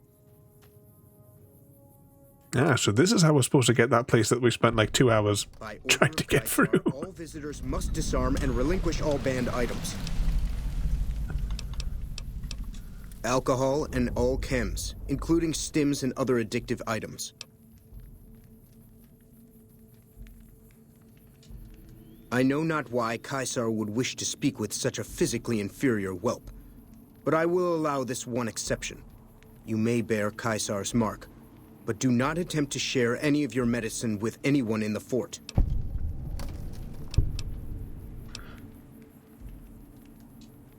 Ah, so this is how we're supposed to get that place that we spent like 2 hours trying to get through. All visitors must disarm and relinquish all banned items. alcohol, and all chems, including stims and other addictive items. I know not why Caesar would wish to speak with such a physically inferior whelp, but I will allow this one exception. You may bear Caesar's mark, but do not attempt to share any of your medicine with anyone in the fort.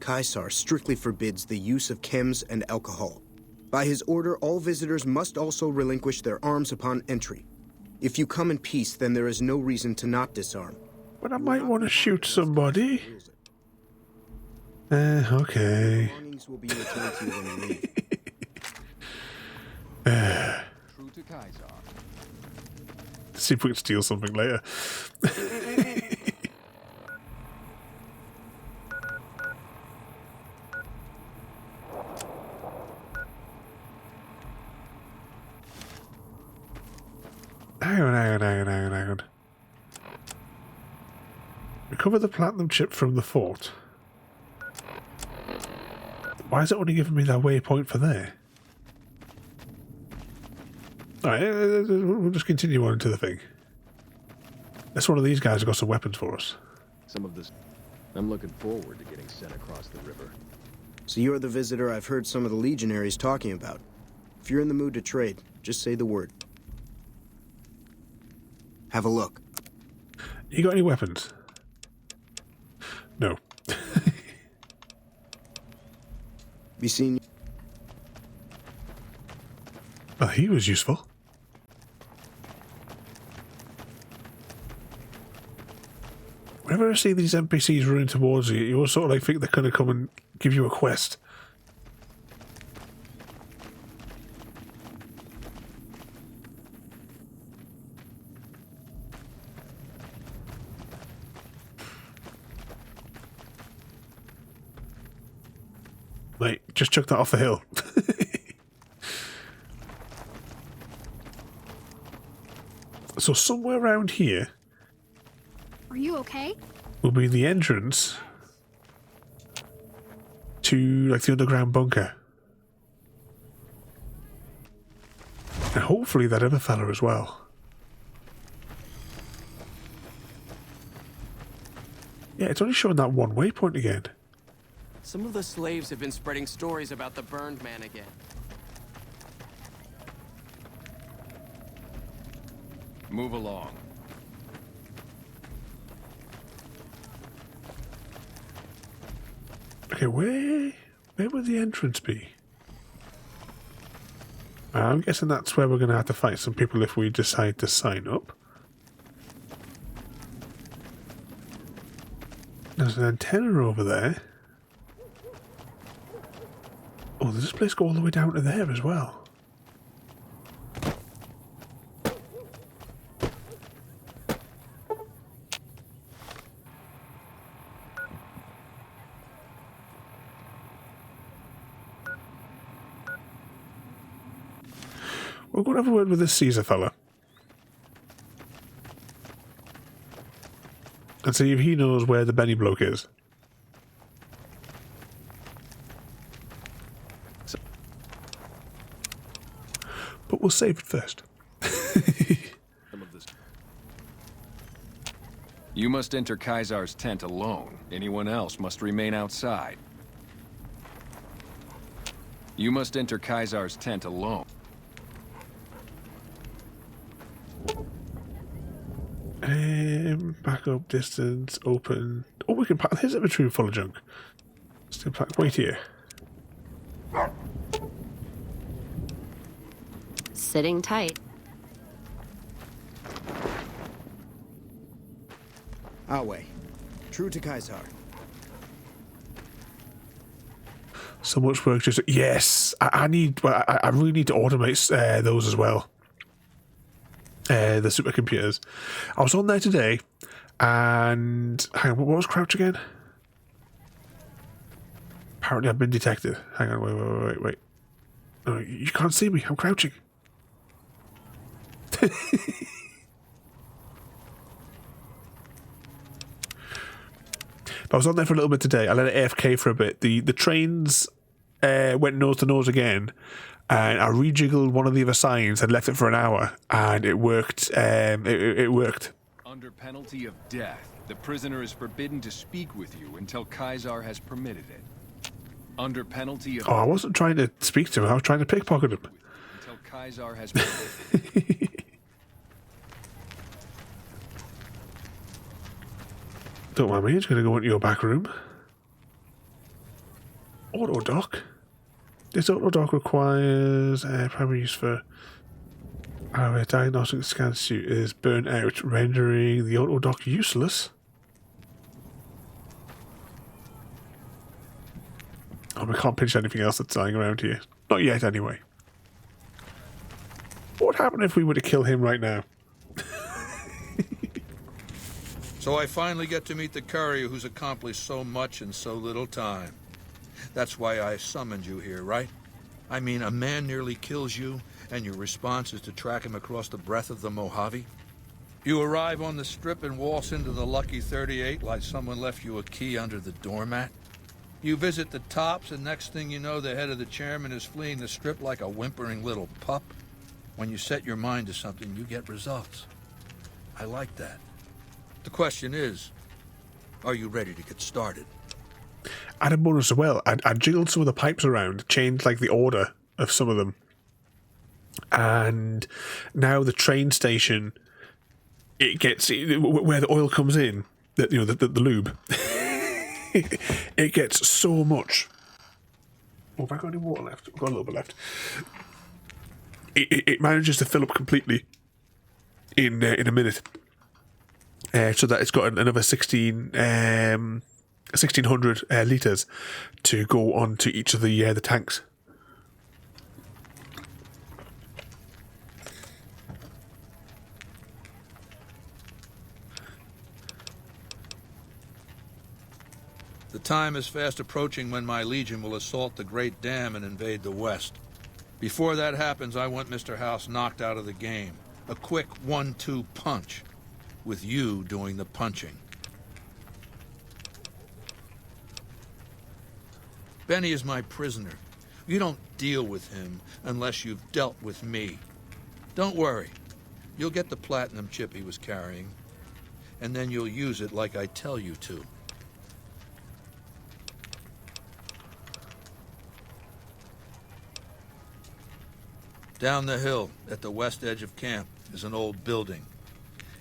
Caesar strictly forbids the use of chems and alcohol. By his order, all visitors must also relinquish their arms upon entry. If you come in peace, then there is no reason to not disarm. But I might want to shoot somebody. Okay. Belongings will be returned to you when you leave. True to Kaiser. See if we can steal something later. Hang on. Recover the platinum chip from the fort. Why is it only giving me that waypoint for there? Alright, we'll just continue on into the thing. That's one of these guys who got some weapons for us. Some of this... I'm looking forward to getting sent across the river. So you're the visitor I've heard some of the legionaries talking about. If you're in the mood to trade, just say the word. Have a look. You got any weapons? No. Be seen. Well, he was useful. Whenever I see these NPCs running towards you, you always sort of like think they're going to come and give you a quest. Mate, just chuck that off the hill. So somewhere around here... Are you okay? ...will be the entrance to, like, the underground bunker. And hopefully that other fella as well. Yeah, it's only showing that one waypoint again. Some of the slaves have been spreading stories about the burned man again. Move along. Okay, where would the entrance be? I'm guessing that's where we're going to have to fight some people if we decide to sign up. There's an antenna over there. Oh, does this place go all the way down to there as well? We're going to have a word with this Caesar fella. And see if he knows where the Benny bloke is. But we'll save it first. You must enter Caesar's tent alone. Anyone else must remain outside. You must enter Caesar's tent alone. Backup, distance, open. Oh, we can pack. Here's a retrieve full of junk. Still pack. Wait here. Sitting tight. Awe. True to Caesar. So much work just... Yes! I really need to automate those as well. The supercomputers. I was on there today, and... Hang on, what was crouch again? Apparently I've been detected. Hang on, wait. No, you can't see me. I'm crouching. I was on there for a little bit today. I let it AFK for a bit. The trains went nose to nose again, and I rejiggled one of the other signs and left it for an hour, and it worked. It worked. Under penalty of death, the prisoner is forbidden to speak with you until Caesar has permitted it. Under penalty of... Oh, I wasn't trying to speak to him. I was trying to pickpocket him. Until Caesar has permitted it. Don't mind me. It's going to go into your back room. Auto dock. This auto dock requires primary use for our diagnostic scan suit is burnt out, rendering the auto dock useless. Oh, we can't pinch anything else that's lying around here. Not yet, anyway. What would happen if we were to kill him right now? So I finally get to meet the courier who's accomplished so much in so little time. That's why I summoned you here, right? I mean, a man nearly kills you, and your response is to track him across the breadth of the Mojave? You arrive on the strip and waltz into the Lucky 38 like someone left you a key under the doormat? You visit the tops, and next thing you know, the head of the chairman is fleeing the strip like a whimpering little pup? When you set your mind to something, you get results. I like that. The question is, are you ready to get started? Added bonus as well. I jiggled some of the pipes around, changed like the order of some of them, and now the train station, it gets where the oil comes in, the lube. It gets so much. Oh, have I got any water left? I've got a little bit left. It manages to fill up completely in a minute. So that it's got another 1,600 litres to go onto each of the tanks. The time is fast approaching when my legion will assault the Great Dam and invade the West. Before that happens, I want Mr. House knocked out of the game. A quick 1-2 punch, with you doing the punching. Benny is my prisoner. You don't deal with him unless you've dealt with me. Don't worry. You'll get the platinum chip he was carrying, and then you'll use it like I tell you to. Down the hill, at the west edge of camp, is an old building.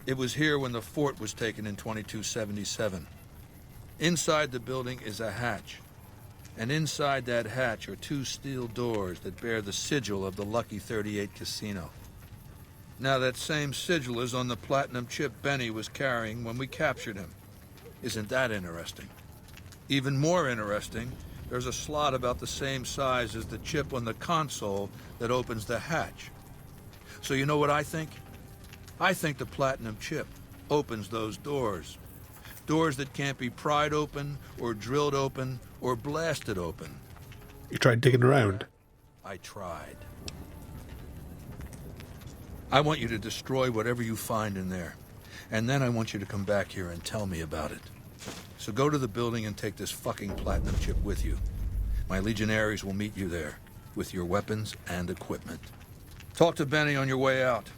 It was here when the fort was taken in 2277. Inside the building is a hatch. And inside that hatch are 2 steel doors that bear the sigil of the Lucky 38 casino. Now that same sigil is on the platinum chip Benny was carrying when we captured him. Isn't that interesting? Even more interesting, there's a slot about the same size as the chip on the console that opens the hatch. So you know what I think? I think the platinum chip opens those doors. Doors that can't be pried open, or drilled open, or blasted open. You tried digging around? I tried. I want you to destroy whatever you find in there. And then I want you to come back here and tell me about it. So go to the building and take this fucking platinum chip with you. My legionaries will meet you there, with your weapons and equipment. Talk to Benny on your way out.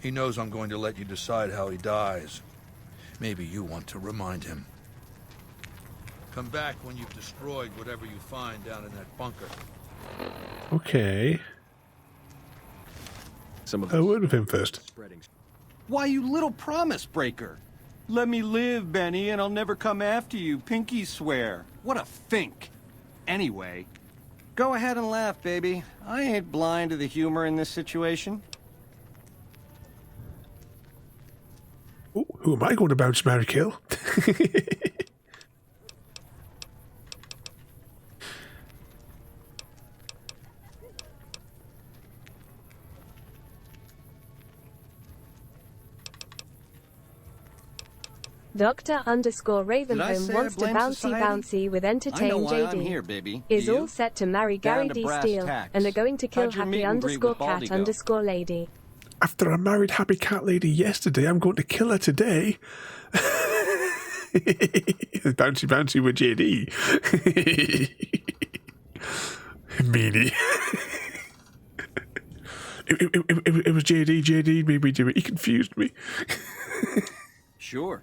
He knows I'm going to let you decide how he dies. Maybe you want to remind him. Come back when you've destroyed whatever you find down in that bunker. Okay. I'll word with him first. Why, you little promise breaker. Let me live, Benny, and I'll never come after you, pinky swear. What a fink. Anyway, go ahead and laugh, baby. I ain't blind to the humor in this situation. Ooh, who am I going to bounce, marry, kill? Dr_Ravenholm wants to bouncy with entertain JD. Here, baby. Is you? all set to marry Gary Down to D. brass Steele tacks. and are going to kill How'd your meet and greet with Baldy go? happy_cat_lady. After I married Happy Cat Lady yesterday, I'm going to kill her today. Bouncy with JD. Meanie. It was JD. JD made me do it. He confused me. Sure.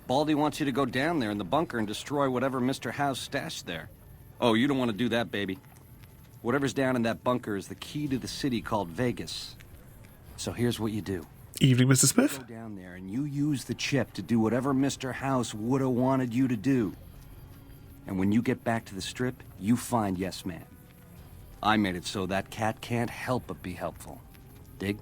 Baldy wants you to go down there in the bunker and destroy whatever Mr. House stashed there. Oh, you don't want to do that, baby. Whatever's down in that bunker is the key to the city called Vegas. So here's what you do. Evening, Mr. Smith. You go down there and you use the chip to do whatever Mr. House would have wanted you to do. And when you get back to the strip, you find Yes Man. I made it so that cat can't help but be helpful. Dig?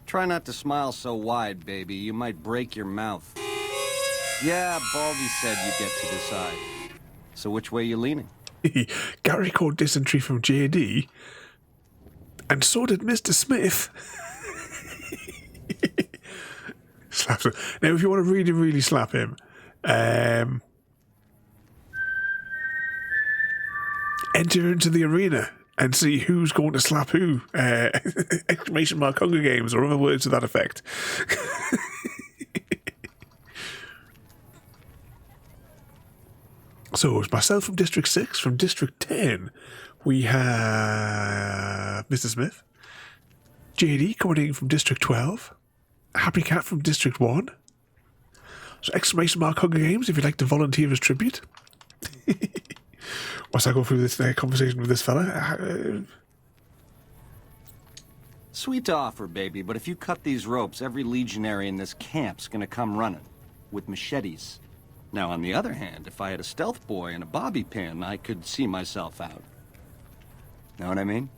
Try not to smile so wide, baby. You might break your mouth. Yeah, Baldy said you get to decide. So which way you leaning? Gary caught dysentery from JD, and so did Mr. Smith. Slaps him. Now, if you want to really, really slap him, enter into the arena and see who's going to slap who. Exclamation mark Hunger Games, or other words to that effect. So it's myself from District 6. From District 10, we have Mr. Smith. JD coming in from District 12. Happy Cat from District 1. So exclamation mark Hunger Games if you'd like to volunteer as tribute. Once I go through this conversation with this fella. Sweet offer, baby, but if you cut these ropes, every legionary in this camp's gonna come running. With machetes. Now, on the other hand, if I had a stealth boy and a bobby pin, I could see myself out. Know what I mean?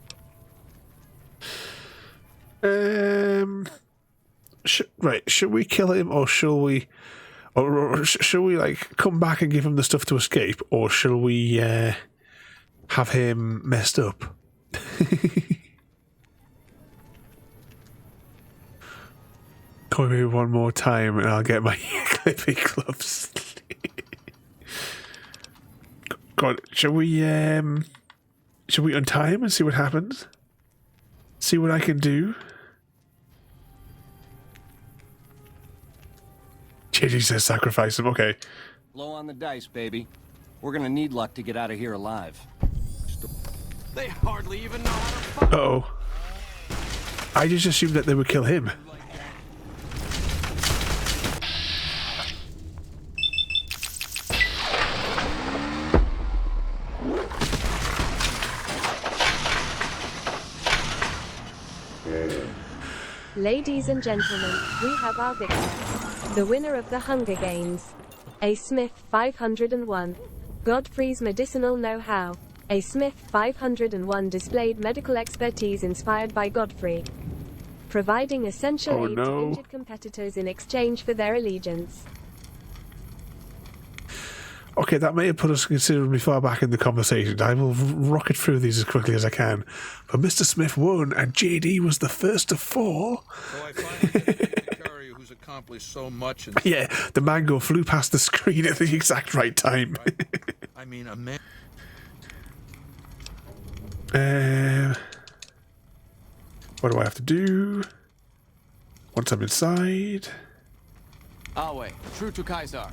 Right, should we kill him, or shall we... Or shall we, like, come back and give him the stuff to escape, or shall we have him messed up? Call me one more time and I'll get my clippy gloves. God, shall we untie him and see what happens? See what I can do? JD says sacrifice him, okay. Blow on the dice, baby. We're gonna need luck to get out of here alive. They hardly even know how to fight. Uh-oh. I just assumed that they would kill him. Ladies and gentlemen, we have our victor. The winner of the Hunger Games. A Smith 501. Godfrey's medicinal know-how. A Smith 501 displayed medical expertise inspired by Godfrey, providing essential aid to injured competitors in exchange for their allegiance. Okay, that may have put us considerably far back in the conversation. I will rocket through these as quickly as I can. But Mr. Smith won, and JD was the first to fall. So I finally get the courier who's accomplished so much. Yeah, the mango flew past the screen at the exact right time. I mean, a man. What do I have to do? Once I'm inside. Our way, true to Kaiser.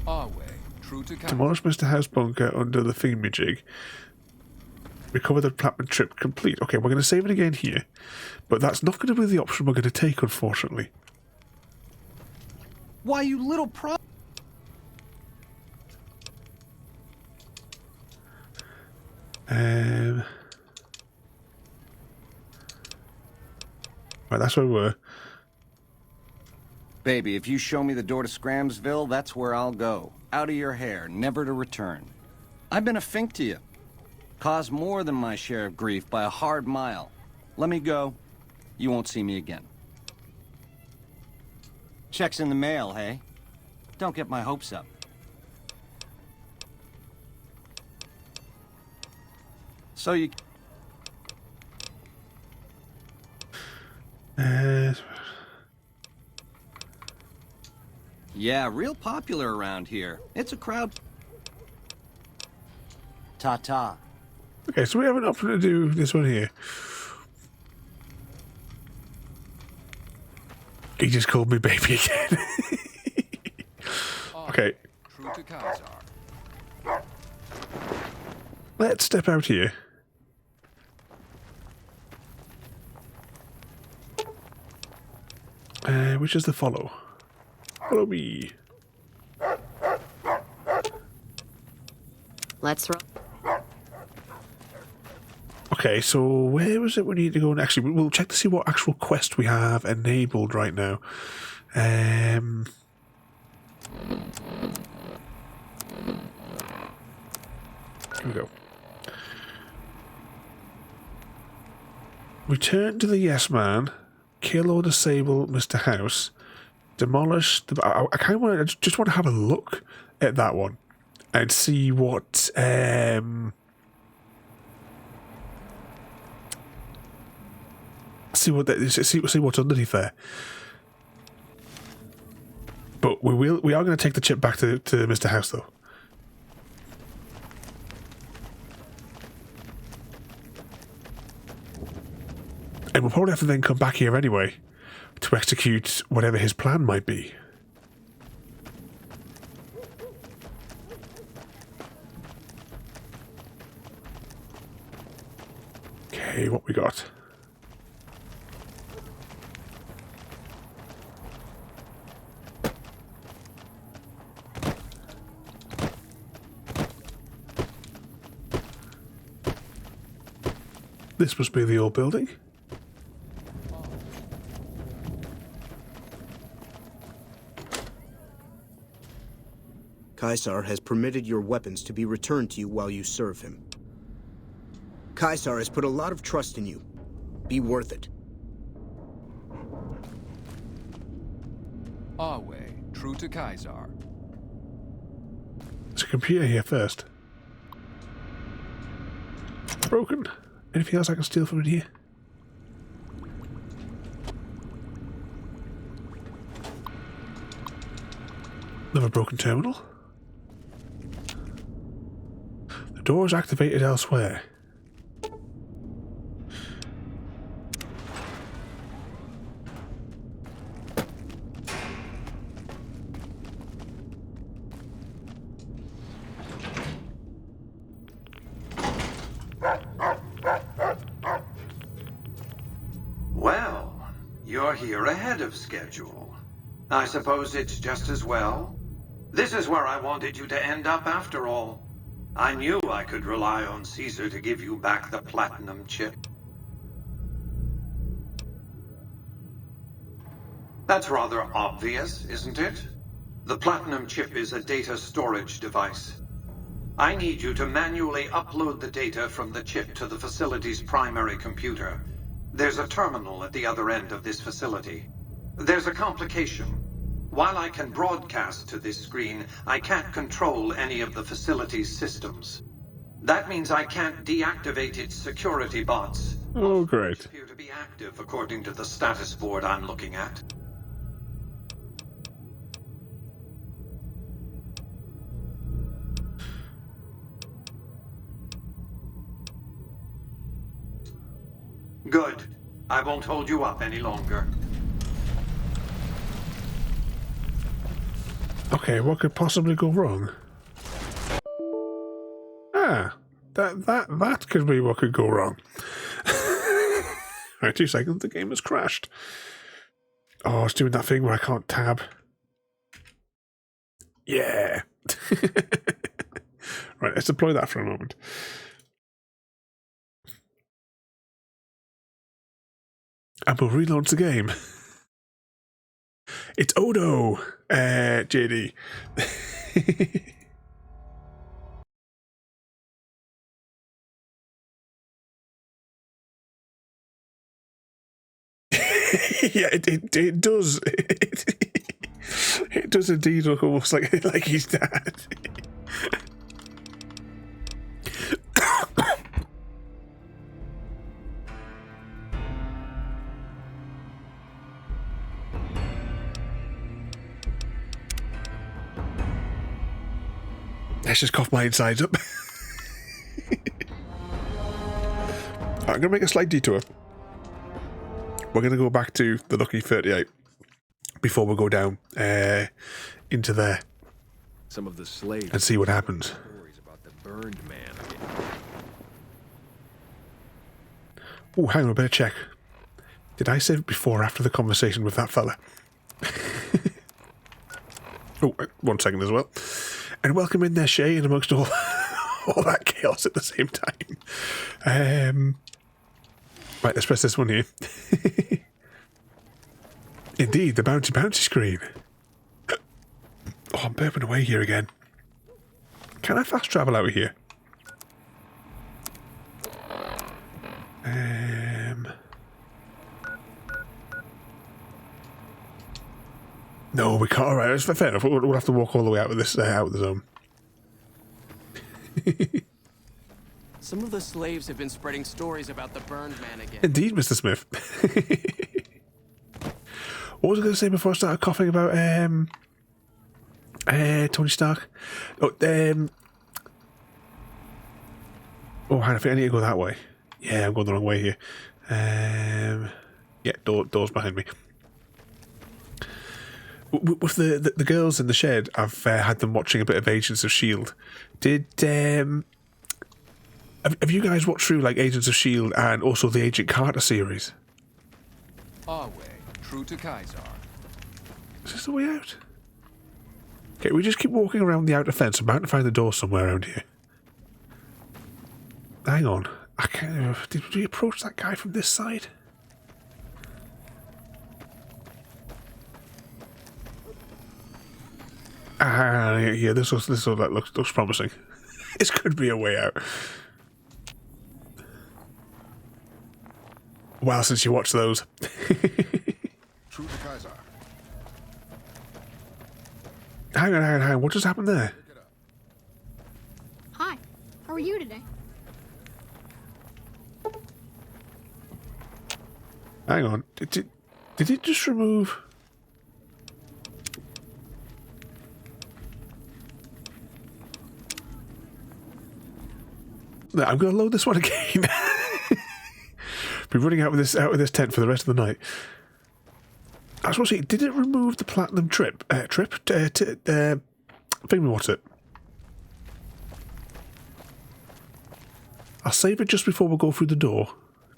Our way, true to Kaiser. Demolish Mr. House bunker under the thingamajig. Recover the platinum trip complete. Okay, we're going to save it again here. But that's not going to be the option we're going to take, unfortunately. Why, you little Right, that's where we were. Baby, if you show me the door to Scramsville, that's where I'll go. Out of your hair, never to return. I've been a fink to you. Caused more than my share of grief by a hard mile. Let me go. You won't see me again. Check's in the mail, hey? Don't get my hopes up. So you... Yeah, real popular around here. It's a crowd. Ta-ta. Okay, so we have an option to do this one here. He just called me baby again. Okay. True to Kazar. Let's step out here. Which is the follow? Follow me. Let's roll. Okay, so where was it we need to go? Actually, we'll check to see what actual quest we have enabled right now. Here we go. Return to the Yes Man, kill or disable Mr. House, demolish the... I kind of want to just want to have a look at that one and see what see what's underneath there. But we are going to take the chip back to Mr. House though. And we'll probably have to then come back here anyway to execute whatever his plan might be. Okay, what we got? This must be the old building. Caesar has permitted your weapons to be returned to you while you serve him. Caesar has put a lot of trust in you. Be worth it. Our way, true to Caesar. There's a computer here first. Broken. Anything else I can steal from in here? Another broken terminal. The door is activated elsewhere. Well, you're here ahead of schedule. I suppose it's just as well. This is where I wanted you to end up after all. I knew I could rely on Caesar to give you back the platinum chip. That's rather obvious, isn't it? The platinum chip is a data storage device. I need you to manually upload the data from the chip to the facility's primary computer. There's a terminal at the other end of this facility. There's a complication. While I can broadcast to this screen, I can't control any of the facility's systems. That means I can't deactivate its security bots. Oh, great. Which appear to be active according to the status board I'm looking at. Good. I won't hold you up any longer. Okay, what could possibly go wrong? Ah, that could be what could go wrong. Right, 2 seconds, the game has crashed. Oh, it's doing that thing where I can't tab. Yeah. Right, let's deploy that for a moment. And we'll relaunch the game. It's Odo, JD. Yeah, it does. It does indeed look almost like his dad. Let's just cough my insides up. I'm going to make a slight detour. We're going to go back to the Lucky 38 before we go down into there. Some of the slaves and see what happens. stories about the burned man again. Oh, hang on, I better check. Did I save it before or after the conversation with that fella? Oh, 1 second as well. And welcome in there, Shay, in amongst all, all that chaos at the same time. Right, let's press this one here. Indeed, the bouncy screen. Oh, I'm burping away here again. Can I fast travel out of here? No, we can't. All right, it's fair enough. We'll have to walk all the way out of this out of the zone. Some of the slaves have been spreading stories about the burned man again. Indeed, Mr. Smith. What was I going to say before I started coughing about Tony Stark? Oh, hang on, I think I need to go that way. Yeah, I'm going the wrong way here. Yeah, doors behind me. With the girls in the shed, I've had them watching a bit of Agents of S.H.I.E.L.D. Have you guys watched through like Agents of S.H.I.E.L.D. and also the Agent Carter series? Our way, true to Kaiser. Is this the way out? Okay, we just keep walking around the outer fence. I'm bound to find the door somewhere around here. Hang on. I can't. Did we approach that guy from this side? Yeah, this looks promising. This could be a way out. Well, since you watched those. True to Kaiser. Hang on. What just happened there? Hi. How are you today? Hang on. Did it just remove? No, I'm going to load this one again. Be running out with this tent for the rest of the night. I was supposed to see, did it remove the platinum trip? Think me what's it? I'll save it just before we go through the door,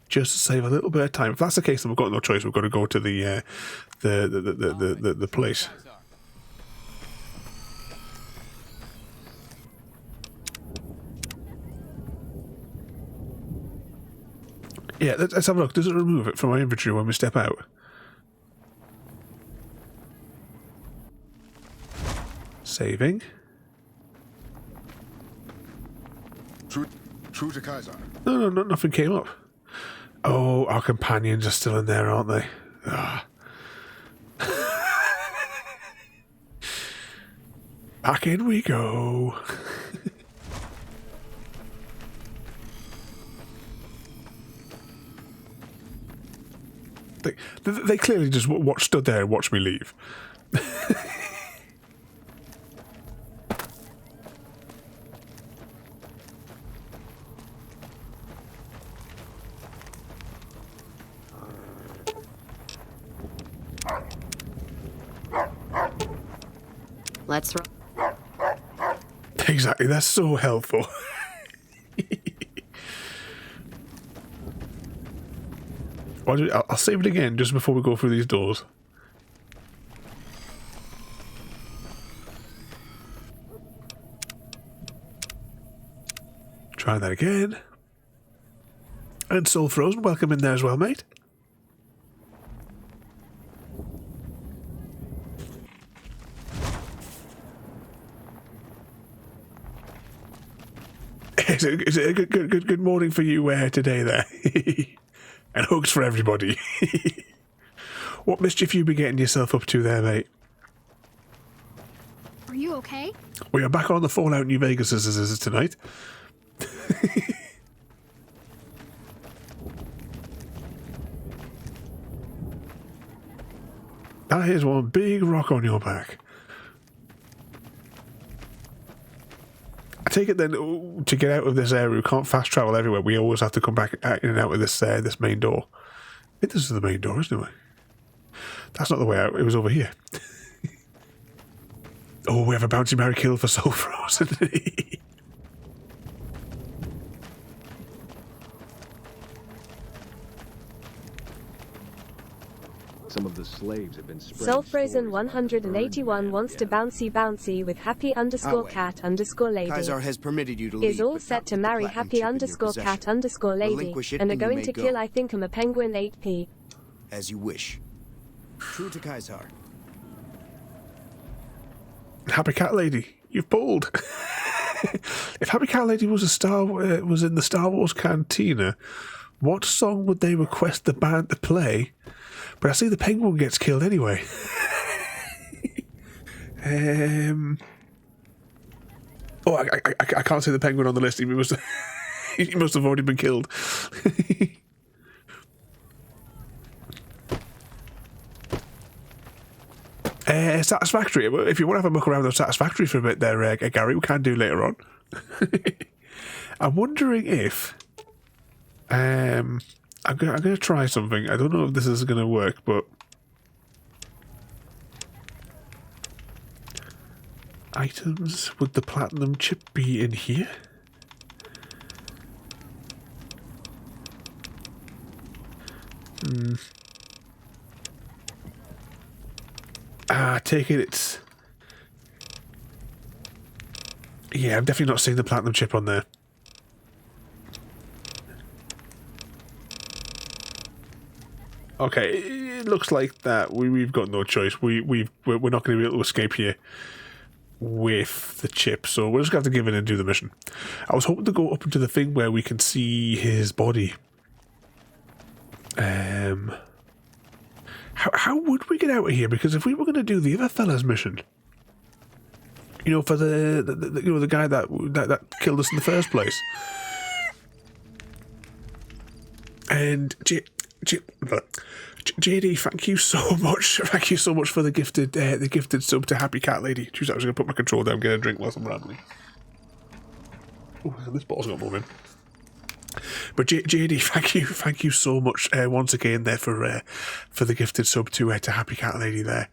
just to save a little bit of time. If that's the case, then we've got no choice. We've got to go to the place. Yeah, let's have a look. Does it remove it from my inventory when we step out? Saving. True to Kaiser. No, nothing came up. Oh, our companions are still in there, aren't they? Ah. Back in we go. They clearly just stood there and watched me leave. Let's run. Exactly, that's so helpful. I'll save it again just before we go through these doors. Try that again. And Soul Frozen, welcome in there as well, mate. Is it a good morning for you today there? And hugs for everybody. What mischief you be getting yourself up to there, mate? Are you okay? We are back on the Fallout New Vegas as tonight. That is one big rock on your back. I take it then, to get out of this area, we can't fast travel everywhere. We always have to come back in and out of this main door. I think this is the main door, isn't it? That's not the way out. It was over here. Oh, we have a bounty Mary kill for Soul Frozen. Some of the slaves have been spreading Soul Frozen stories about the burned 181 man wants to bouncy with happy_cat_lady. Kaisar has permitted you to leave, Is all but set not to with the marry platinum chip in your possession. happy_cat_lady Relinquish it and are and you going may to go. kill I think I'm a penguin 8p. As you wish. True to Kaisar. Happy Cat Lady, you've pulled. If Happy Cat Lady was was in the Star Wars cantina, what song would they request the band to play? But I see the penguin gets killed anyway. Oh, I can't see the penguin on the list. He must have already been killed. Satisfactory. If you want to have a muck around on Satisfactory for a bit there, Gary, we can do later on. I'm wondering if I'm gonna try something. I don't know if this is gonna work, but items, would the platinum chip be in here? Take it, it's... Yeah, I'm definitely not seeing the platinum chip on there. Okay, it looks like that we've got no choice. We're not going to be able to escape here with the chip, so we're just going to have to give in and do the mission. I was hoping to go up into the thing where we can see his body. How would we get out of here? Because if we were going to do the other fella's mission, you know, for the guy that killed us in the first place, and JD, thank you so much. Thank you so much for the gifted sub to Happy Cat Lady. Jeez, I was going to put my control down, get a drink whilst I'm rambling. Oh, this bottle's got more in. But JD, thank you so much once again there for the gifted sub to Happy Cat Lady there.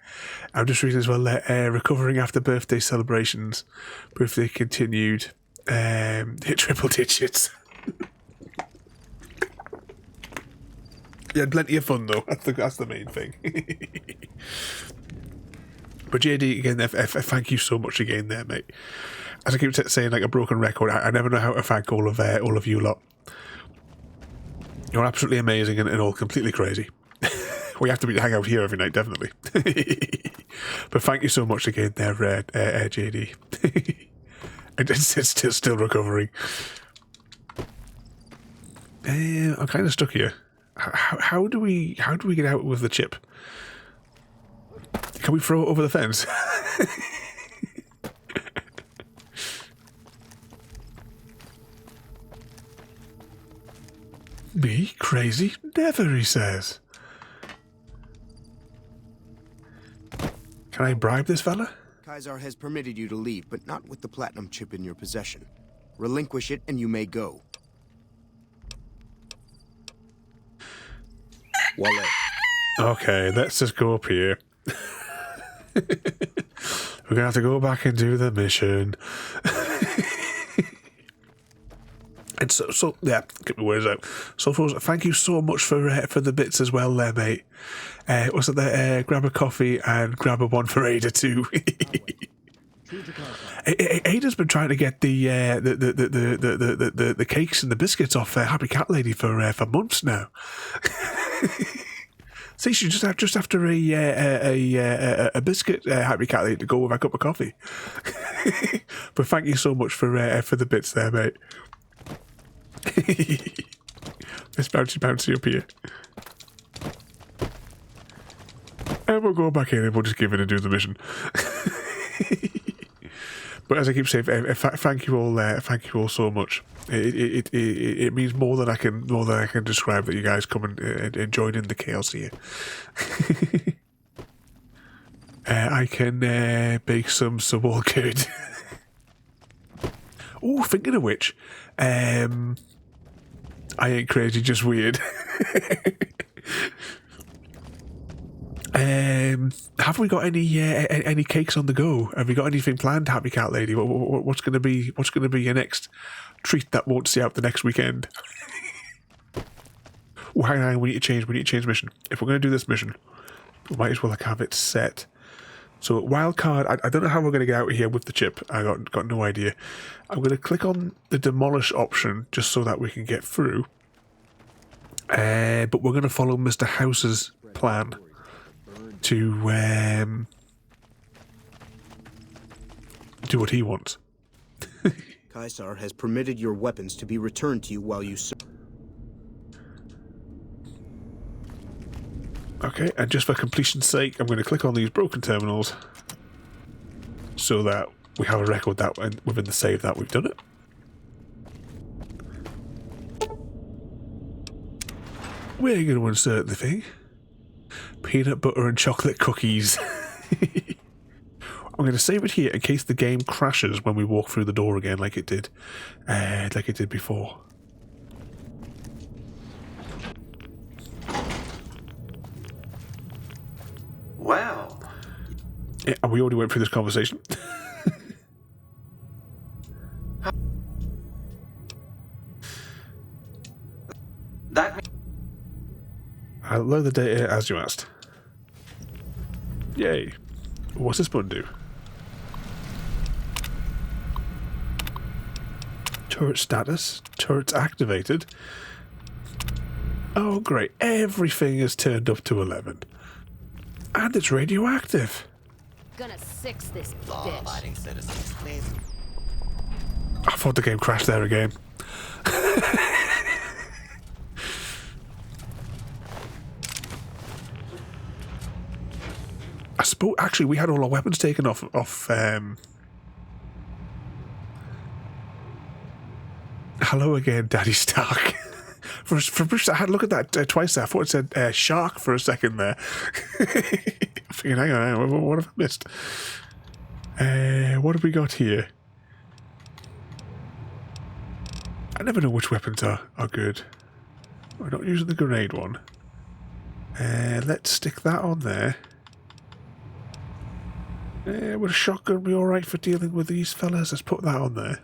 I'm just reading as well recovering after birthday celebrations, birthday continued, hit triple digits. You had plenty of fun though. That's the main thing. But JD again, thank you so much again there, mate. As I keep saying, like a broken record, I never know how to thank all of you lot. You're absolutely amazing and all completely crazy. We have to hang out here every night, definitely. But thank you so much again there, JD. It's still recovering. I'm kind of stuck here. How do we get out with the chip? Can we throw it over the fence? Me? Crazy? Never, he says. Can I bribe this fella? Kaisar has permitted you to leave, but not with the platinum chip in your possession. Relinquish it and you may go. Wallet. Okay, let's just go up here. We're gonna have to go back and do the mission. And so yeah, get my words out. So, thank you so much for the bits as well, there, mate. Was it there? Grab a coffee and grab a one for Ada too. Ada's been trying to get the cakes and the biscuits off Happy Cat Lady for months now. See, she's just after a biscuit, Happy Cat Lady, to go with a cup of coffee. But thank you so much for the bits there, mate. Let's bouncy up here. And we'll go back in and we'll just give it and do the mission. But as I keep saying, thank you all so much. It means more than I can describe that you guys come and join in the chaos here. I can bake some all good. Oh, thinking of which, I ain't crazy, just weird. Have we got any cakes on the go? Have we got anything planned, Happy Cat Lady? What's going to be your next treat that won't see out the next weekend? Oh, hang on, we need to change mission. If we're going to do this mission, we might as well have it set. So wild card, I don't know how we're going to get out of here with the chip. I got no idea. I'm going to click on the demolish option just so that we can get through. But we're going to follow Mr. House's plan to do what he wants. Caesar has permitted your weapons to be returned to you while you serve. Okay, and just for completion's sake, I'm going to click on these broken terminals so that we have a record that within the save that we've done it. We're going to insert the thing. Peanut butter and chocolate cookies. I'm going to save it here in case the game crashes when we walk through the door again, like it did before. Well. Yeah, and we already went through this conversation. I'll load the data as you asked. Yay. What's this button do? Turret status. Turret's activated. Oh great, everything is turned up to 11. And it's radioactive. Gonna six this Law-abiding citizens, please. I thought the game crashed there again. I suppose actually we had all our weapons taken off hello again, Daddy Stark. For I had a look at that twice there. I thought it said shark for a second there. I'm thinking, hang on, what have I missed? What have we got here? I never know which weapons are good. We're not using the grenade one. Let's stick that on there. Would a shotgun be alright for dealing with these fellas? Let's put that on there.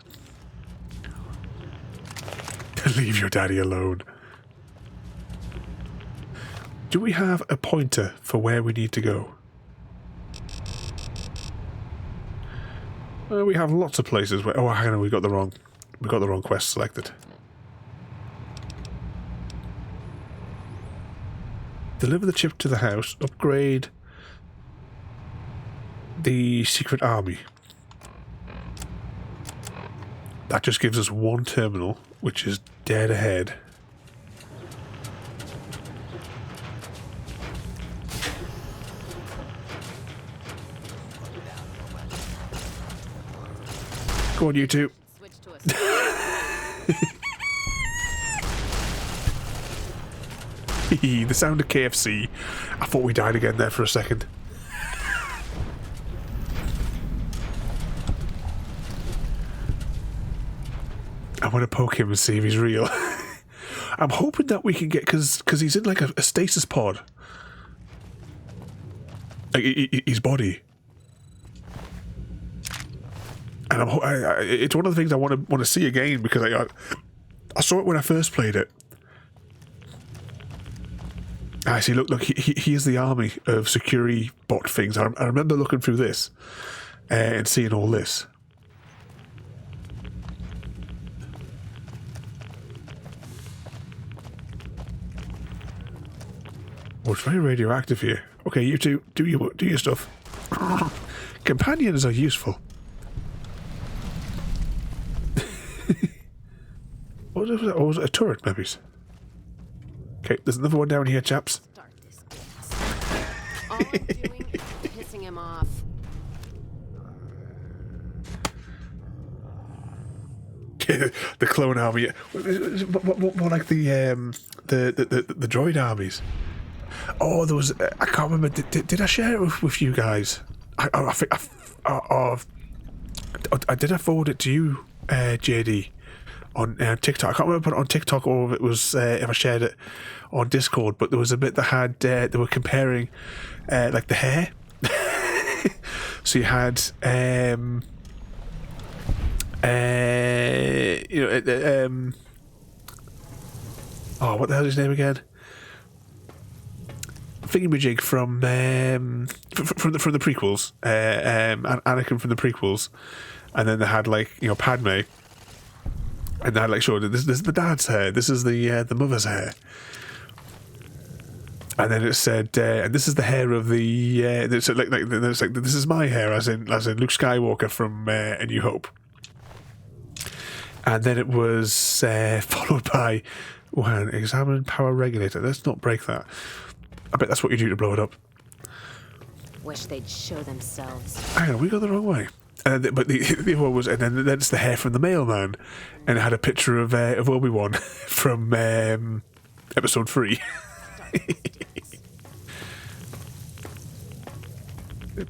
Leave your daddy alone. Do we have a pointer for where we need to go? We have lots of places where... Oh, hang on, we got the wrong quest selected. Deliver the chip to the house. Upgrade the secret army. That just gives us one terminal, which is dead ahead. Go on, you two. The sound of KFC. I thought we died again there for a second. I want to poke him and see if he's real. I'm hoping that we can get... Because he's in like a stasis pod. Like, his body. And it's one of the things I want to see again, because I saw it when I first played it. I see, look, he is the army of security bot things. I remember looking through this and seeing all this. Oh, it's very radioactive here. Okay, you two, do your stuff. Companions are useful. What was that? Oh, was it a turret, maybe? Okay, there's another one down here, chaps. All I'm doing is pissing him off. The clone army. More like the droid armies. Oh, there was... I can't remember. Did I share it with you guys? I think... did I forward it to you, JD? on TikTok. I can't remember if I put it on TikTok or if it was if I shared it on Discord. But there was a bit that had they were comparing like the hair. So you had what the hell is his name again? Thingamajig from the prequels, Anakin from the prequels, and then they had like Padme, and they had like showed this is the dad's hair, this is the mother's hair, and then it said and this is the hair of the it's like this is my hair as in Luke Skywalker from A New Hope, and then it was followed by examine power regulator. Let's not break that. I bet that's what you do to blow it up. Wish they'd show themselves. Hang on, we got the wrong way. But the other one was, and then it's the hair from the mailman, and it had a picture of Obi-Wan from episode 3.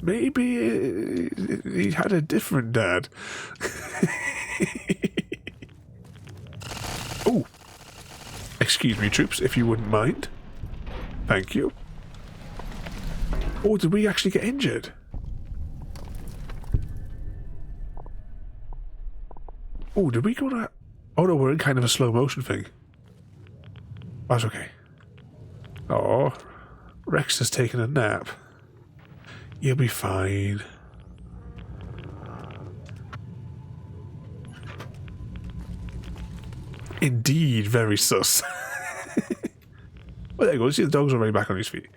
Maybe he had a different dad. Oh, excuse me, troops, if you wouldn't mind. Thank you. Oh, did we actually get injured? Oh, did we go to... Oh no, we're in kind of a slow motion thing. That's okay. Oh, Rex has taken a nap. You'll be fine. Indeed, very sus. Well, there you go. See, the dog's already back on his feet.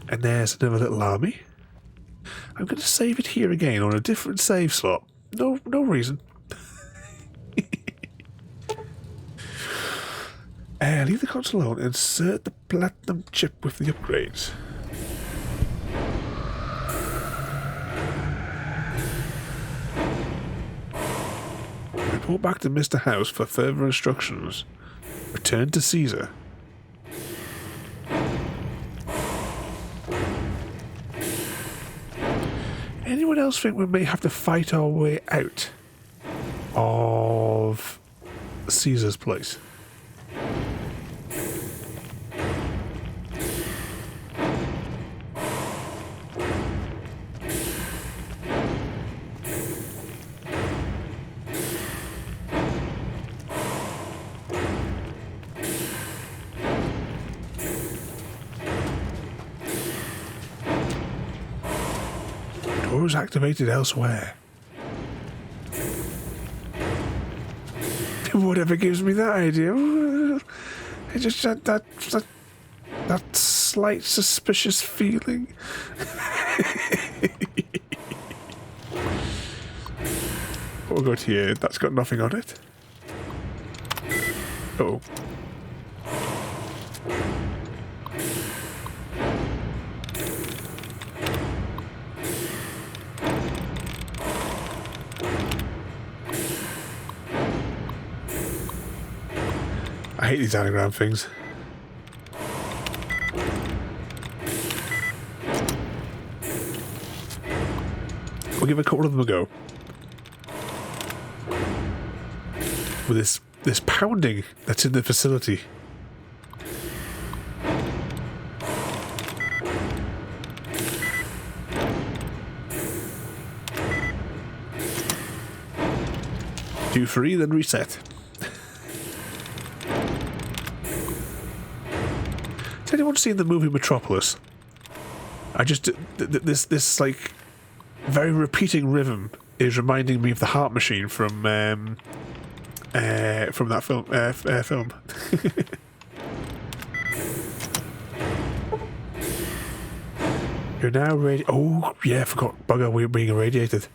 And there's another little army. I'm going to save it here again on a different save slot. No reason. Leave the console alone. Insert the platinum chip with the upgrades. Report back to Mr. House for further instructions. Return to Caesar. Anyone else think we may have to fight our way out of Caesar's place? Doors activated elsewhere. Whatever gives me that idea. I just had that slight suspicious feeling. We'll go to here. That's got nothing on it. Oh. I hate these anagram things. We'll give a couple of them a go. With this pounding that's in the facility. Do 3, then reset. Has anyone seen the movie Metropolis? I just this like very repeating rhythm is reminding me of the Heart Machine from that film. You're now ready. Oh yeah, I forgot. Bugger, we're being irradiated.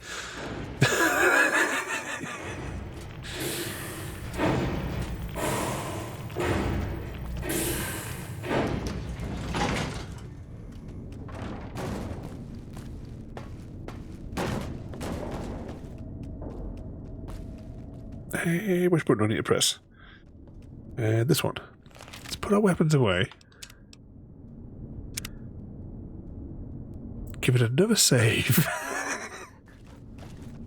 Hey, which button do I need to press? This one. Let's put our weapons away. Give it another save.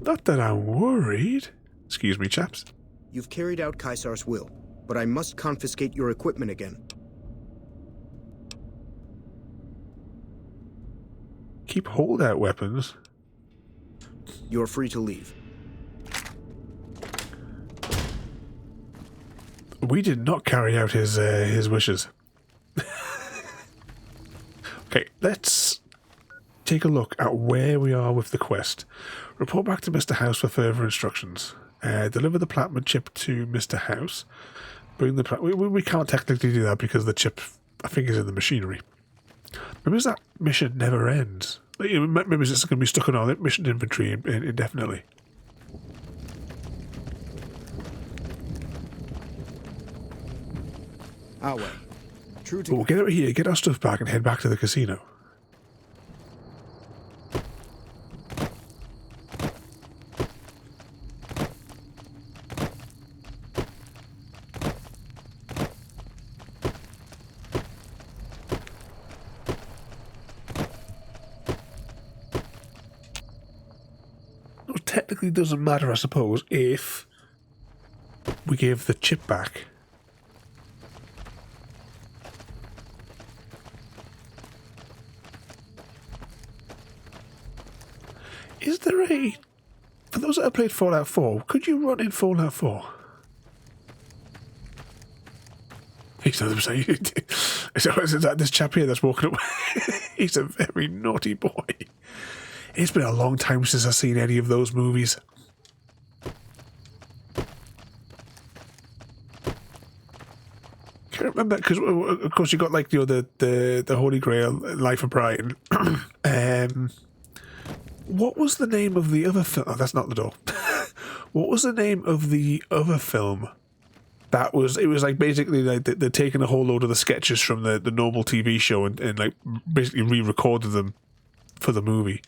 Not that I'm worried. Excuse me, chaps. You've carried out Caesar's will, but I must confiscate your equipment again. Keep holdout weapons. You're free to leave. We did not carry out his wishes. Okay, let's take a look at where we are with the quest. Report back to Mr. House for further instructions. Deliver the platinum chip to Mr. House. Bring the we can't technically do that because the chip, I think, is in the machinery. Maybe that mission never ends. Maybe it's just going to be stuck in our mission inventory indefinitely. Our way. True to. We'll get out of here, get our stuff back, and head back to the casino. It technically doesn't matter, I suppose, if we give the chip back. Is there a... For those that have played Fallout 4, could you run in Fallout 4? He's not this chap here that's walking up. He's a very naughty boy. It's been a long time since I've seen any of those movies. Can't remember, because of course you got like, you know, the Holy Grail, Life of Brian. What was the name of the other film? Oh, that's not the door. What was the name of the other film? That was, it was like basically like they're taking a whole load of the sketches from the normal TV show and like basically re-recorded them for the movie.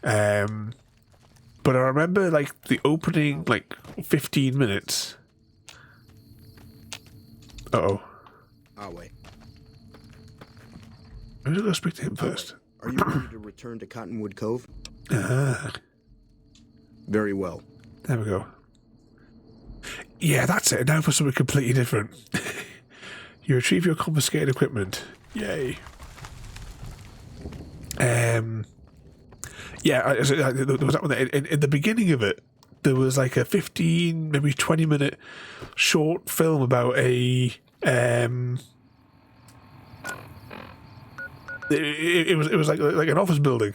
But I remember like the opening like 15 minutes. Uh-oh. Our way. I'm going to go speak to him first. Are you ready to return to Cottonwood Cove? Very well. There we go. Yeah, that's it. Now for something completely different. You retrieve your confiscated equipment. Yay. Yeah, there was that one. In the beginning of it, there was like a 15, maybe 20-minute short film about a... It was like an office building,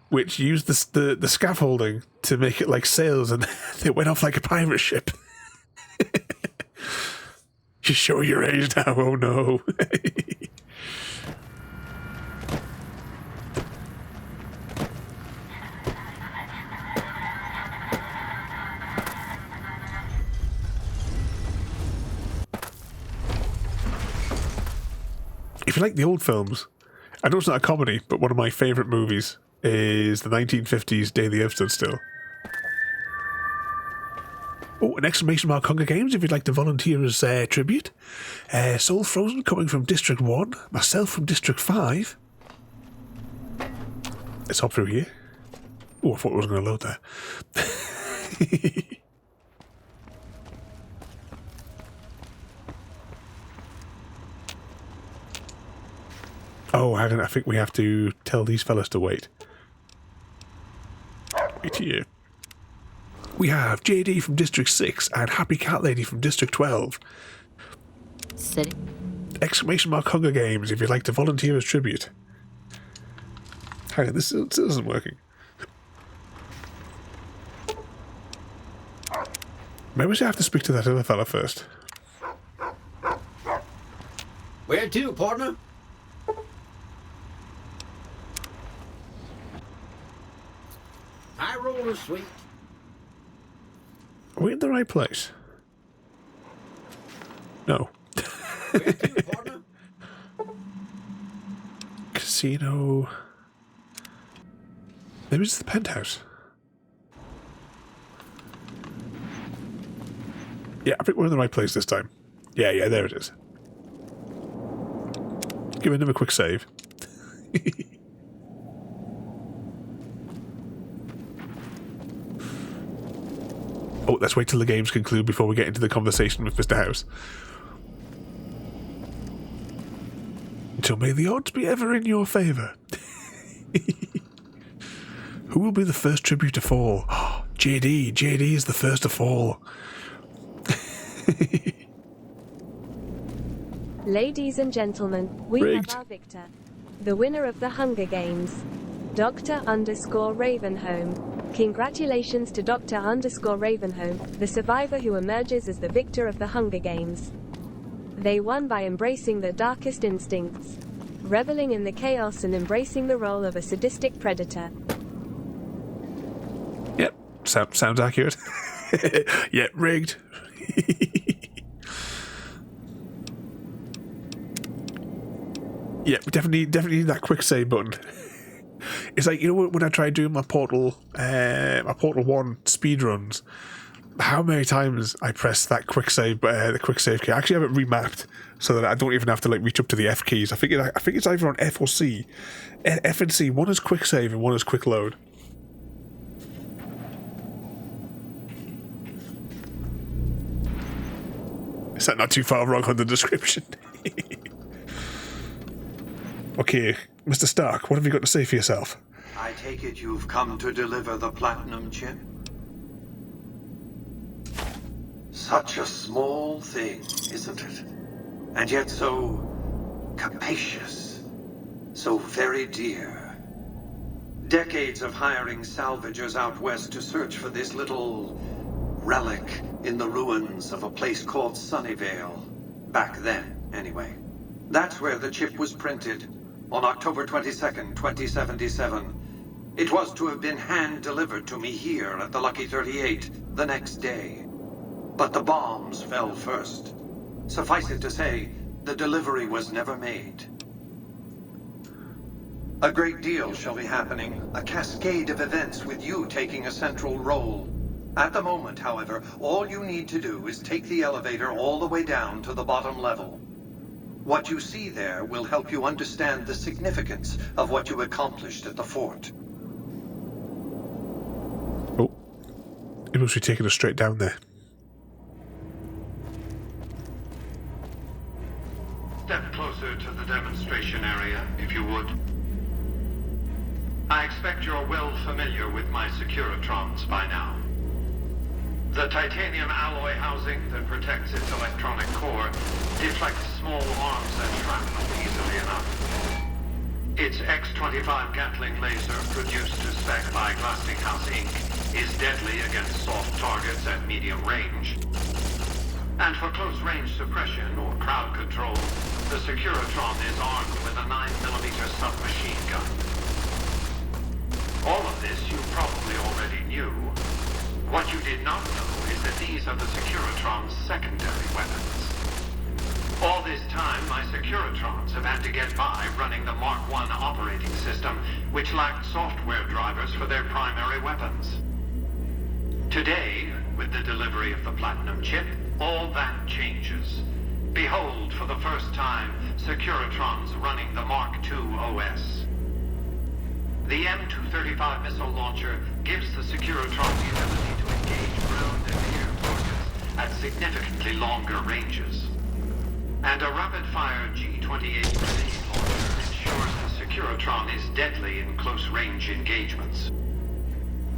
which used the scaffolding to make it like sails, and it went off like a pirate ship. You show your age now, oh no. If you like the old films, I know it's not a comedy, but one of my favourite movies is the 1950s Day the Earth Stood Still. Oh, an exclamation mark Hunger Games if you'd like to volunteer as tribute. Soul Frozen coming from District 1. Myself from District 5. Let's hop through here. Oh, I thought it was going to load there. Oh, I think we have to tell these fellas to wait. Wait here. We have JD from District 6 and Happy Cat Lady from District 12. City. Exclamation mark Hunger Games if you'd like to volunteer as tribute. Hang on, this isn't working. Maybe we should have to speak to that other fella first. Where to, partner? High roller, sweet. Are we in the right place? No. Where to, partner? Casino. Maybe it's the penthouse. Yeah, I think we're in the right place this time. Yeah, there it is. Giving him a quick save. Oh, let's wait till the games conclude before we get into the conversation with Mr. House. Until may the odds be ever in your favour. Who will be the first tribute to fall? JD. JD is the first to fall. Ladies and gentlemen, we Rigged. have our victor. The winner of the Hunger Games. Dr_Ravenholm. Congratulations to Dr_Ravenholm, the survivor who emerges as the victor of the Hunger Games. They won by embracing their darkest instincts, reveling in the chaos and embracing the role of a sadistic predator. Yep, sounds accurate. Yep, rigged. Yeah, definitely need that quick save button. It's like, you know, when I tried doing my Portal 1 speed runs, how many times I pressed that quick save, the quick save key. I actually have it remapped so that I don't even have to like reach up to the F keys. I think it's either on F or C. F and C. One is quick save and one is quick load. Is that not too far wrong on the description? Okay, Mr. Stark, what have you got to say for yourself? I take it you've come to deliver the platinum chip? Such a small thing, isn't it? And yet so capacious, so very dear. Decades of hiring salvagers out west to search for this little relic in the ruins of a place called Sunnyvale. Back then, anyway. That's where the chip was printed. On October 22nd, 2077. It was to have been hand-delivered to me here at the Lucky 38 the next day. But the bombs fell first. Suffice it to say, the delivery was never made. A great deal shall be happening, a cascade of events with you taking a central role. At the moment, however, all you need to do is take the elevator all the way down to the bottom level. What you see there will help you understand the significance of what you accomplished at the fort. Oh, it must be taking us straight down there. Step closer to the demonstration area, if you would. I expect you're well familiar with my Securitrons by now. The titanium alloy housing that protects its electronic core deflects small arms and shrapnel easily enough. Its X-25 Gatling laser, produced to spec by Glassinghouse Inc., is deadly against soft targets at medium range. And for close-range suppression or crowd control, the Securitron is armed with a 9mm submachine gun. All of this you probably already knew. What you did not know is that these are the Securitron's secondary weapons. All this time, my Securitrons have had to get by running the Mark I operating system, which lacked software drivers for their primary weapons. Today, with the delivery of the Platinum chip, all that changes. Behold, for the first time, Securitrons running the Mark II OS. The M235 missile launcher gives the Securitron the ability to engage ground and air targets at significantly longer ranges. And a rapid-fire G-28 grenade launcher ensures the Securitron is deadly in close-range engagements.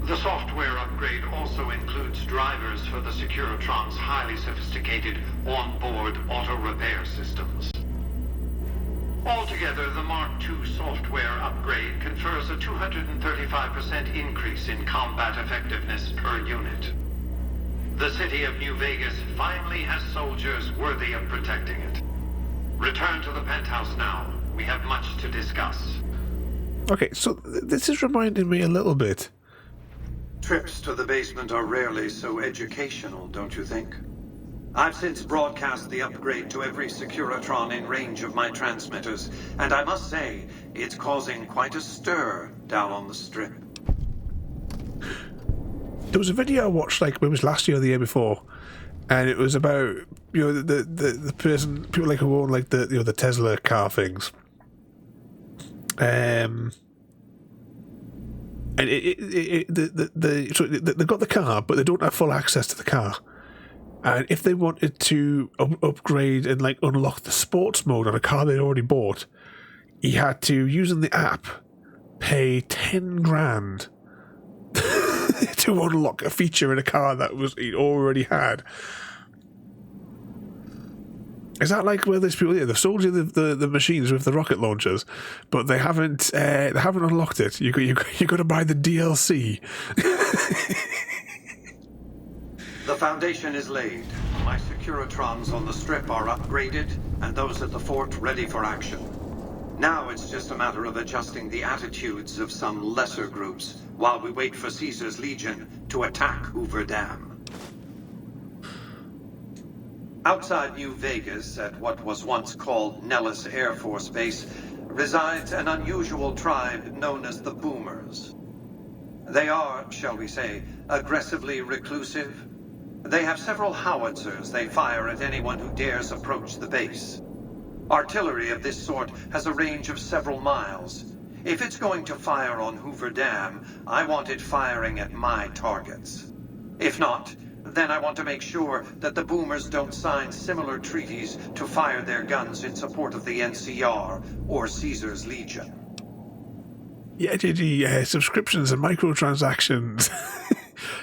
The software upgrade also includes drivers for the Securitron's highly sophisticated on-board auto-repair systems. Altogether, the Mark II software upgrade confers a 235% increase in combat effectiveness per unit. The city of New Vegas finally has soldiers worthy of protecting it. Return to the penthouse now. We have much to discuss. Okay, so this is reminding me a little bit. Trips to the basement are rarely so educational, don't you think? I've since broadcast the upgrade to every Securitron in range of my transmitters, and I must say, it's causing quite a stir down on the strip. There was a video I watched, like, it was last year or the year before, and it was about, you know, the person, people like who own, like, the Tesla car things. And so they've got the car, but they don't have full access to the car. And if they wanted to upgrade and like unlock the sports mode on a car they'd already bought, he had to, using the app, pay 10 grand to unlock a feature in a car that he already had. Is that like where these people? Yeah, they've sold you the machines with the rocket launchers, but they haven't unlocked it. You got to buy the DLC. The foundation is laid. My Securitrons on the strip are upgraded, and those at the fort ready for action. Now it's just a matter of adjusting the attitudes of some lesser groups while we wait for Caesar's Legion to attack Hoover Dam. Outside New Vegas, at what was once called Nellis Air Force Base, resides an unusual tribe known as the Boomers. They are, shall we say, aggressively reclusive. They have several howitzers they fire at anyone who dares approach the base. Artillery of this sort has a range of several miles. If it's going to fire on Hoover Dam, I want it firing at my targets. If not, then I want to make sure that the Boomers don't sign similar treaties to fire their guns in support of the NCR or Caesar's Legion. Yeah, subscriptions and microtransactions.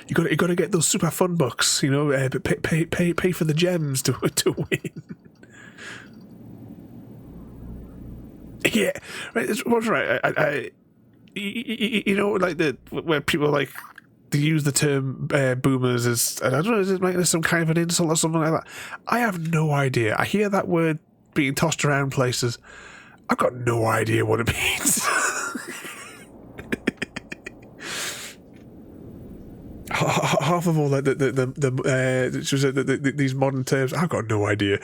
You got to get those super fun bucks, you know. Pay for the gems to win. Yeah, right. That's right. I you know, like where people like to use the term boomers as, I don't know, is it like some kind of an insult or something like that? I have no idea. I hear that word being tossed around places. I've got no idea what it means. Half of all like these modern terms, I've got no idea.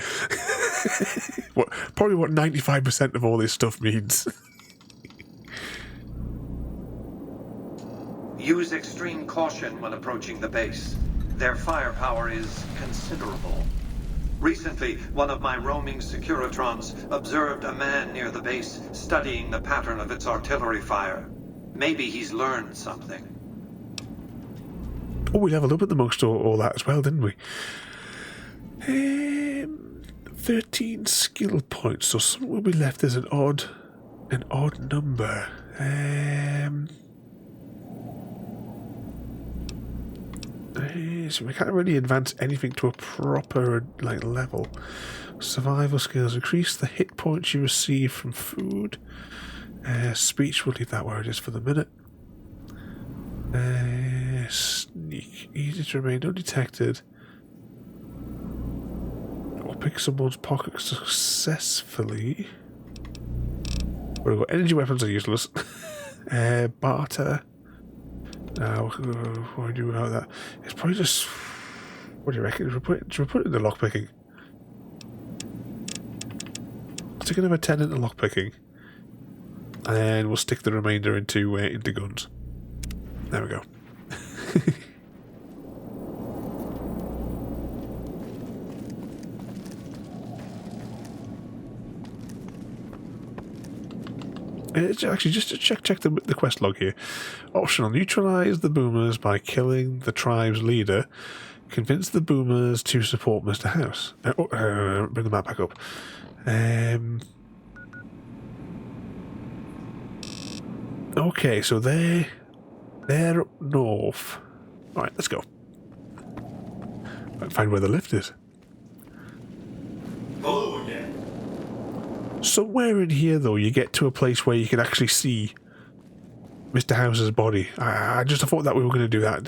Probably what 95% of all this stuff means. Use extreme caution when approaching the base. Their firepower is considerable. Recently, one of my roaming Securitrons observed a man near the base studying the pattern of its artillery fire. Maybe he's learned something. Oh, we leveled up at the most all that as well, didn't we? 13 skill points, so something will be left as an odd number. So we can't really advance anything to a proper like level. Survival skills increase the hit points you receive from food. Speech, we'll leave that where it is for the minute. Sneak, easy to remain undetected. Or pick someone's pocket successfully. We've got energy weapons are useless. Barter. Now, what do we do about that? It's probably just. What do you reckon? Should we put it in the lockpicking? Stick another 10 into lockpicking, and then we'll stick the remainder into guns. There we go. Actually, just to check the quest log here. Optional: neutralize the boomers by killing the tribe's leader. Convince the boomers to support Mr. House. Bring the map back up. Okay, so they're up north. All right, let's go. Find where the lift is. Oh, yeah. Somewhere in here, though, you get to a place where you can actually see Mr. House's body. I just thought that we were going to do that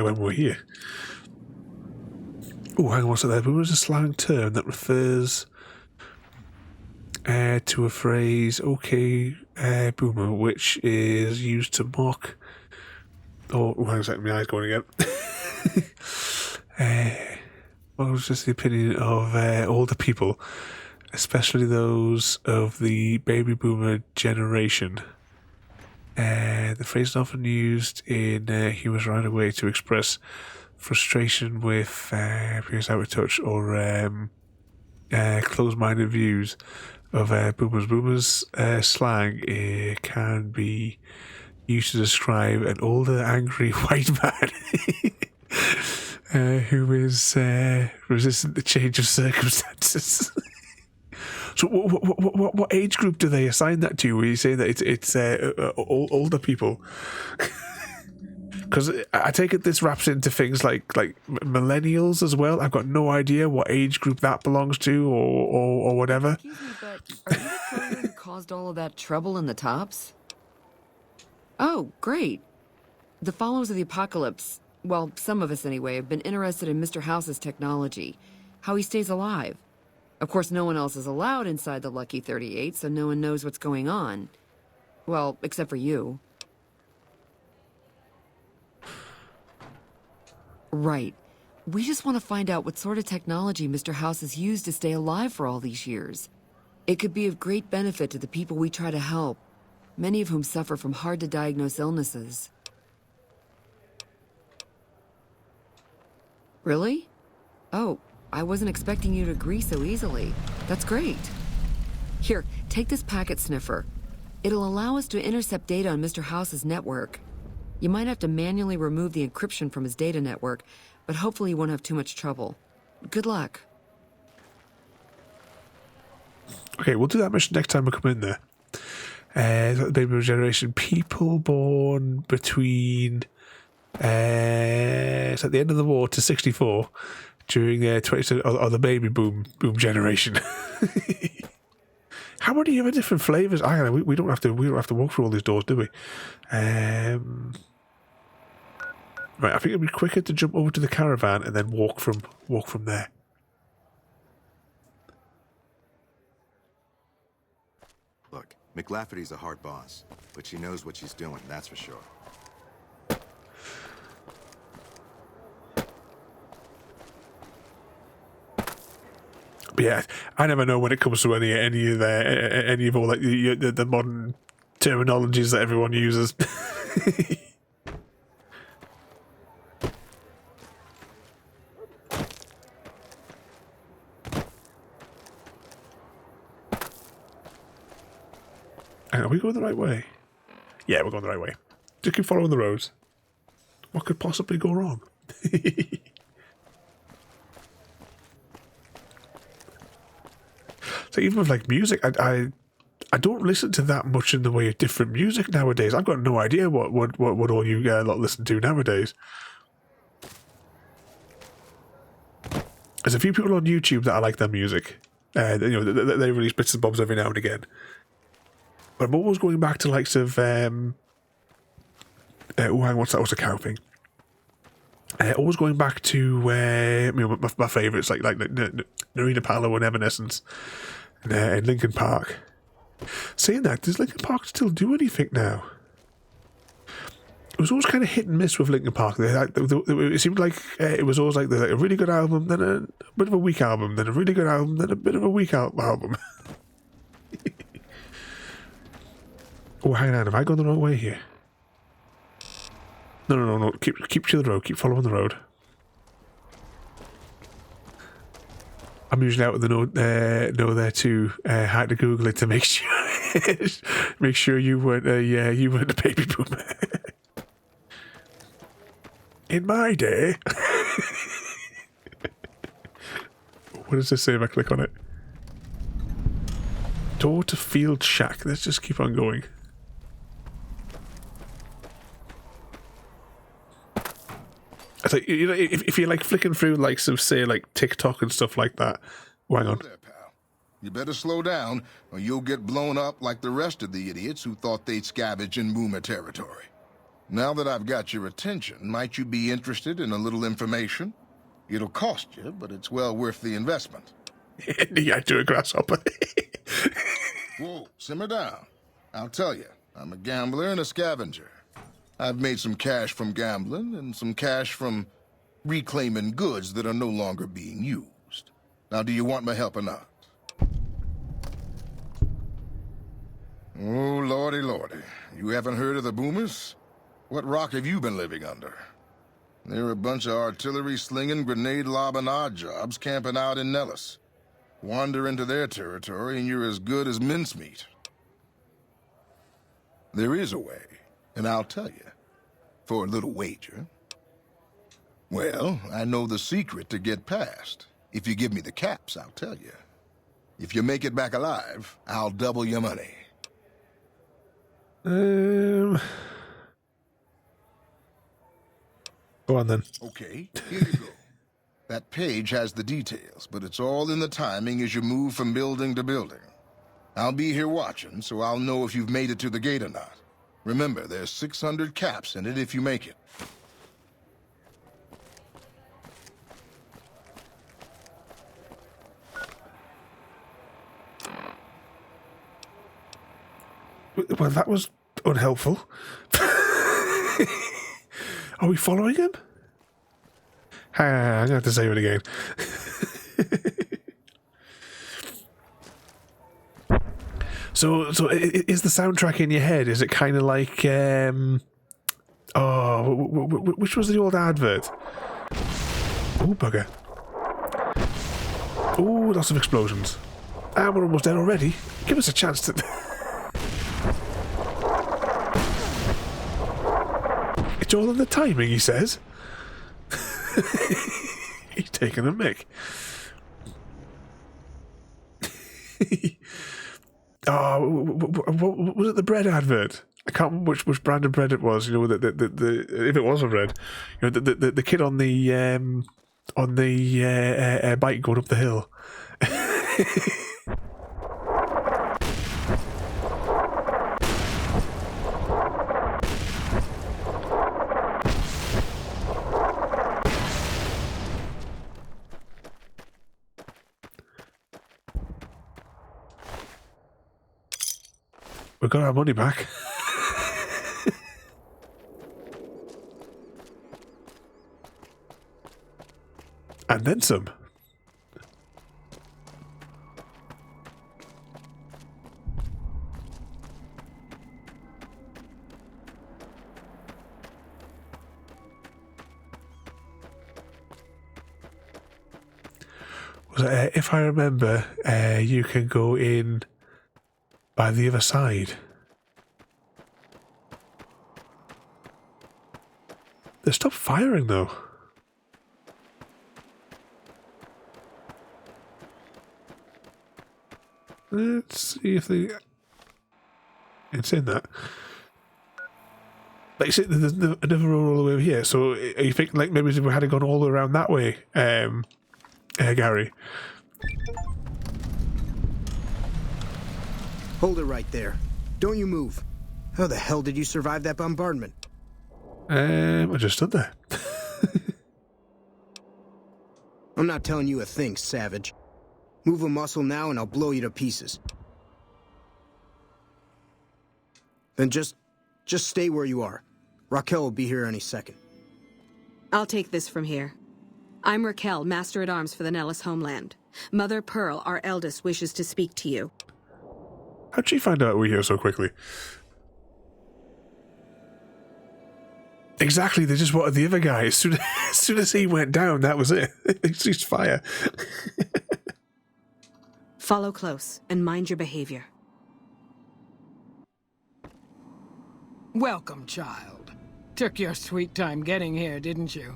when we were here. Oh, hang on, what's that there? Boomer is a slang term that refers to a phrase, okay, boomer, which is used to mock. Oh, hang on a second, my eye's going again. Well, it was just the opinion of older people, especially those of the baby boomer generation. The phrase is often used in humorous roundabout to express frustration with previous out of touch or closed-minded views of boomers. Boomers slang can be used to describe an older, angry white man who is resistant to change of circumstances. So, what age group do they assign that to? Where you say that it's older people? Because I take it this wraps into things like millennials as well. I've got no idea what age group that belongs to or whatever. Excuse me, but are you the courier who caused all of that trouble in the tops? Oh, great. The followers of the apocalypse, well, some of us anyway, have been interested in Mr. House's technology, how he stays alive. Of course, no one else is allowed inside the Lucky 38, so no one knows what's going on. Well, except for you. Right. We just want to find out what sort of technology Mr. House has used to stay alive for all these years. It could be of great benefit to the people we try to help, many of whom suffer from hard-to-diagnose illnesses. Really? Oh, I wasn't expecting you to agree so easily. That's great. Here, take this packet sniffer. It'll allow us to intercept data on Mr. House's network. You might have to manually remove the encryption from his data network, but hopefully you won't have too much trouble. Good luck. Okay, we'll do that mission next time we come in there. Baby boom generation. People born between it's at the end of the war to 64 during the baby boom generation. How many other different flavors? We don't have to walk through all these doors, do we? Right, I think it'd be quicker to jump over to the caravan and then walk from there. Look, McLafferty's a hard boss, but she knows what she's doing, that's for sure. But yeah, I never know when it comes to any of all the modern terminologies that everyone uses. Are we going the right way? Yeah, we're going the right way. Just keep following the roads. What could possibly go wrong? So even with like music, I don't listen to that much in the way of different music nowadays. I've got no idea what all you lot listen to nowadays. There's a few people on YouTube that I like their music. They release bits and bobs every now and again. But I'm always going back to likes of what's a cow thing? Always going back to my favourites like Narina Palo and Evanescence and Linkin Park. Saying that, does Linkin Park still do anything now? It was always kind of hit and miss with Linkin Park. It seemed like it was always like a really good album, then a bit of a weak album, then a really good album, then a bit of a weak album. Oh, hang on, have I gone the wrong way here? No. Keep to the road. Keep following the road. I'm usually out with the no there too. Had to Google it to make sure you weren't a baby boomer. In my day. What does this say if I click on it? Door to Field Shack. Let's just keep on going. It's like, if you're like flicking through like some say like TikTok and stuff like that. Oh, hang on. There, pal. You better slow down, or you'll get blown up like the rest of the idiots who thought they'd scavenge in Boomer territory. Now that I've got your attention, might you be interested in a little information? It'll cost you, but it's well worth the investment. Yeah, to a grasshopper. Whoa, simmer down. I'll tell you, I'm a gambler and a scavenger. I've made some cash from gambling and some cash from reclaiming goods that are no longer being used. Now, do you want my help or not? Oh, lordy. You haven't heard of the Boomers? What rock have you been living under? They're a bunch of artillery-slinging, grenade-lobbing odd jobs camping out in Nellis. Wander into their territory and you're as good as mincemeat. There is a way. And I'll tell you, for a little wager. Well, I know the secret to get past. If you give me the caps, I'll tell you. If you make it back alive, I'll double your money. Go on then. Okay, here you go. That page has the details, but it's all in the timing as you move from building to building. I'll be here watching, so I'll know if you've made it to the gate or not. Remember, there's 600 caps in it if you make it. Well, that was unhelpful. Are we following him? I'm going to have to save it again. So is the soundtrack in your head? Is it kind of like, which was the old advert? Oh, bugger. Oh, lots of explosions. And we're almost dead already. Give us a chance to... It's all in the timing, he says. He's taking a mick. Was it the bread advert? I can't remember which brand of bread it was. You know, the if it was a bread, you know, the kid on the bike going up the hill. We got our money back. And then some. If I remember, you can go in by the other side. They stopped firing though. Let's see if they... It's in that. Like, see, there's another road all the way over here, so you think like maybe if we had gone all the way around that way, Gary? Hold it right there. Don't you move. How the hell did you survive that bombardment? I just stood there. I'm not telling you a thing, savage. Move a muscle now and I'll blow you to pieces. Then just stay where you are. Raquel will be here any second. I'll take this from here. I'm Raquel, Master-at-Arms for the Nellis homeland. Mother Pearl, our eldest, wishes to speak to you. How'd she find out we're here so quickly? Exactly, they just wanted the other guy. As soon as he went down, that was it. They ceased fire. Follow close and mind your behavior. Welcome, child. Took your sweet time getting here, didn't you?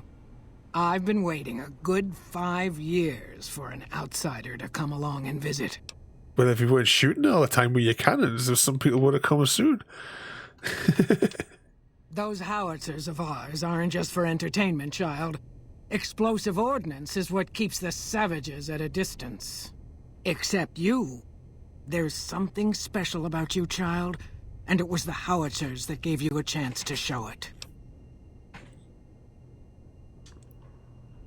I've been waiting a good 5 years for an outsider to come along and visit. Well, if you weren't shooting all the time with your cannons, some people would have come soon. Those howitzers of ours aren't just for entertainment, child. Explosive ordnance is what keeps the savages at a distance. Except you. There's something special about you, child, and it was the howitzers that gave you a chance to show it.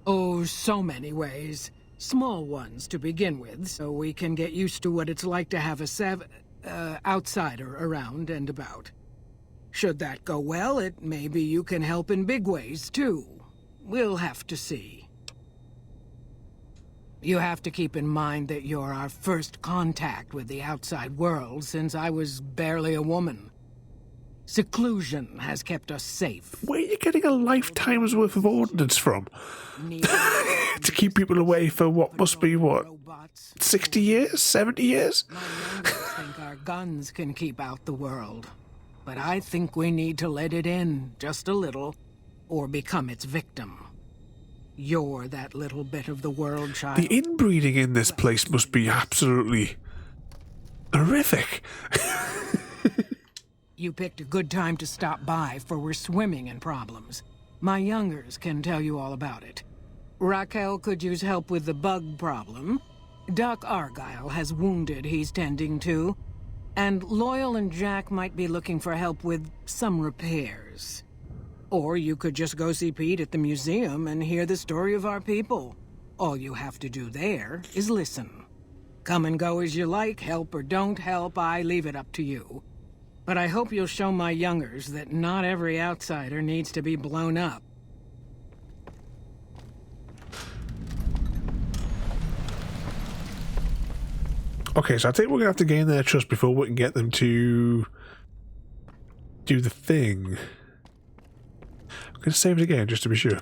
Oh, so many ways. Small ones to begin with, so we can get used to what it's like to have a outsider around and about. Should that go well, maybe you can help in big ways, too. We'll have to see. You have to keep in mind that you're our first contact with the outside world since I was barely a woman. Seclusion has kept us safe. Where are you getting a lifetime's worth of ordnance from? To keep people away for what must be, 60 years? 70 years? My members think our guns can keep out the world. but I think we need to let it in just a little, or become its victim. You're that little bit of the world, child. The inbreeding in this place must be absolutely horrific. You picked a good time to stop by, for we're swimming in problems. My youngers can tell you all about it. Raquel could use help with the bug problem. Doc Argyle has wounded he's tending to. And Loyal and Jack might be looking for help with some repairs. Or you could just go see Pete at the museum and hear the story of our people. All you have to do there is listen. Come and go as you like, help or don't help, I leave it up to you. But I hope you'll show my youngers that not every outsider needs to be blown up. Okay, so I think we're going to have to gain their trust before we can get them to do the thing. I'm going to save it again just to be sure.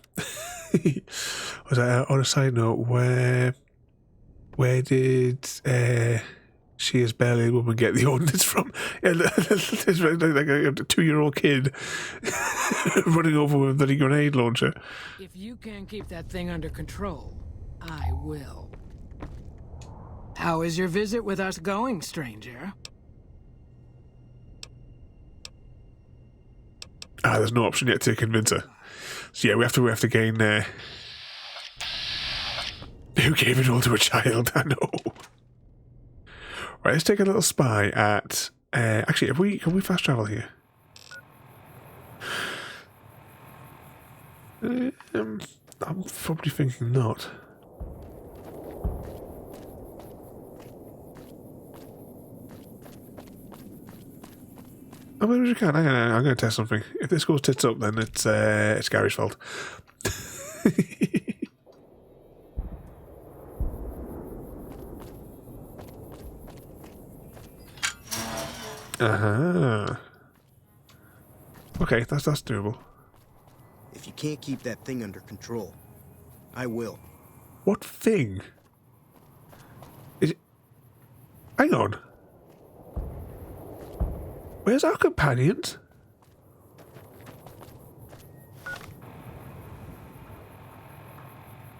Was that on a side note, where did She Is Barely a Woman get the ordnance from? Yeah, like a 2-year-old kid running over with a bloody grenade launcher. If you can't keep that thing under control, I will. How is your visit with us going, stranger? There's no option yet to convince her. So yeah, we have to gain. Who gave it all to a child? I know. Right, let's take a little spy at. Actually, can we fast travel here? I'm probably thinking not. I mean, you can. I'm going to test something. If this goes tits up, then it's Gary's fault. Okay, that's doable. If you can't keep that thing under control, I will. What thing? Is it? Hang on. Where's our companions?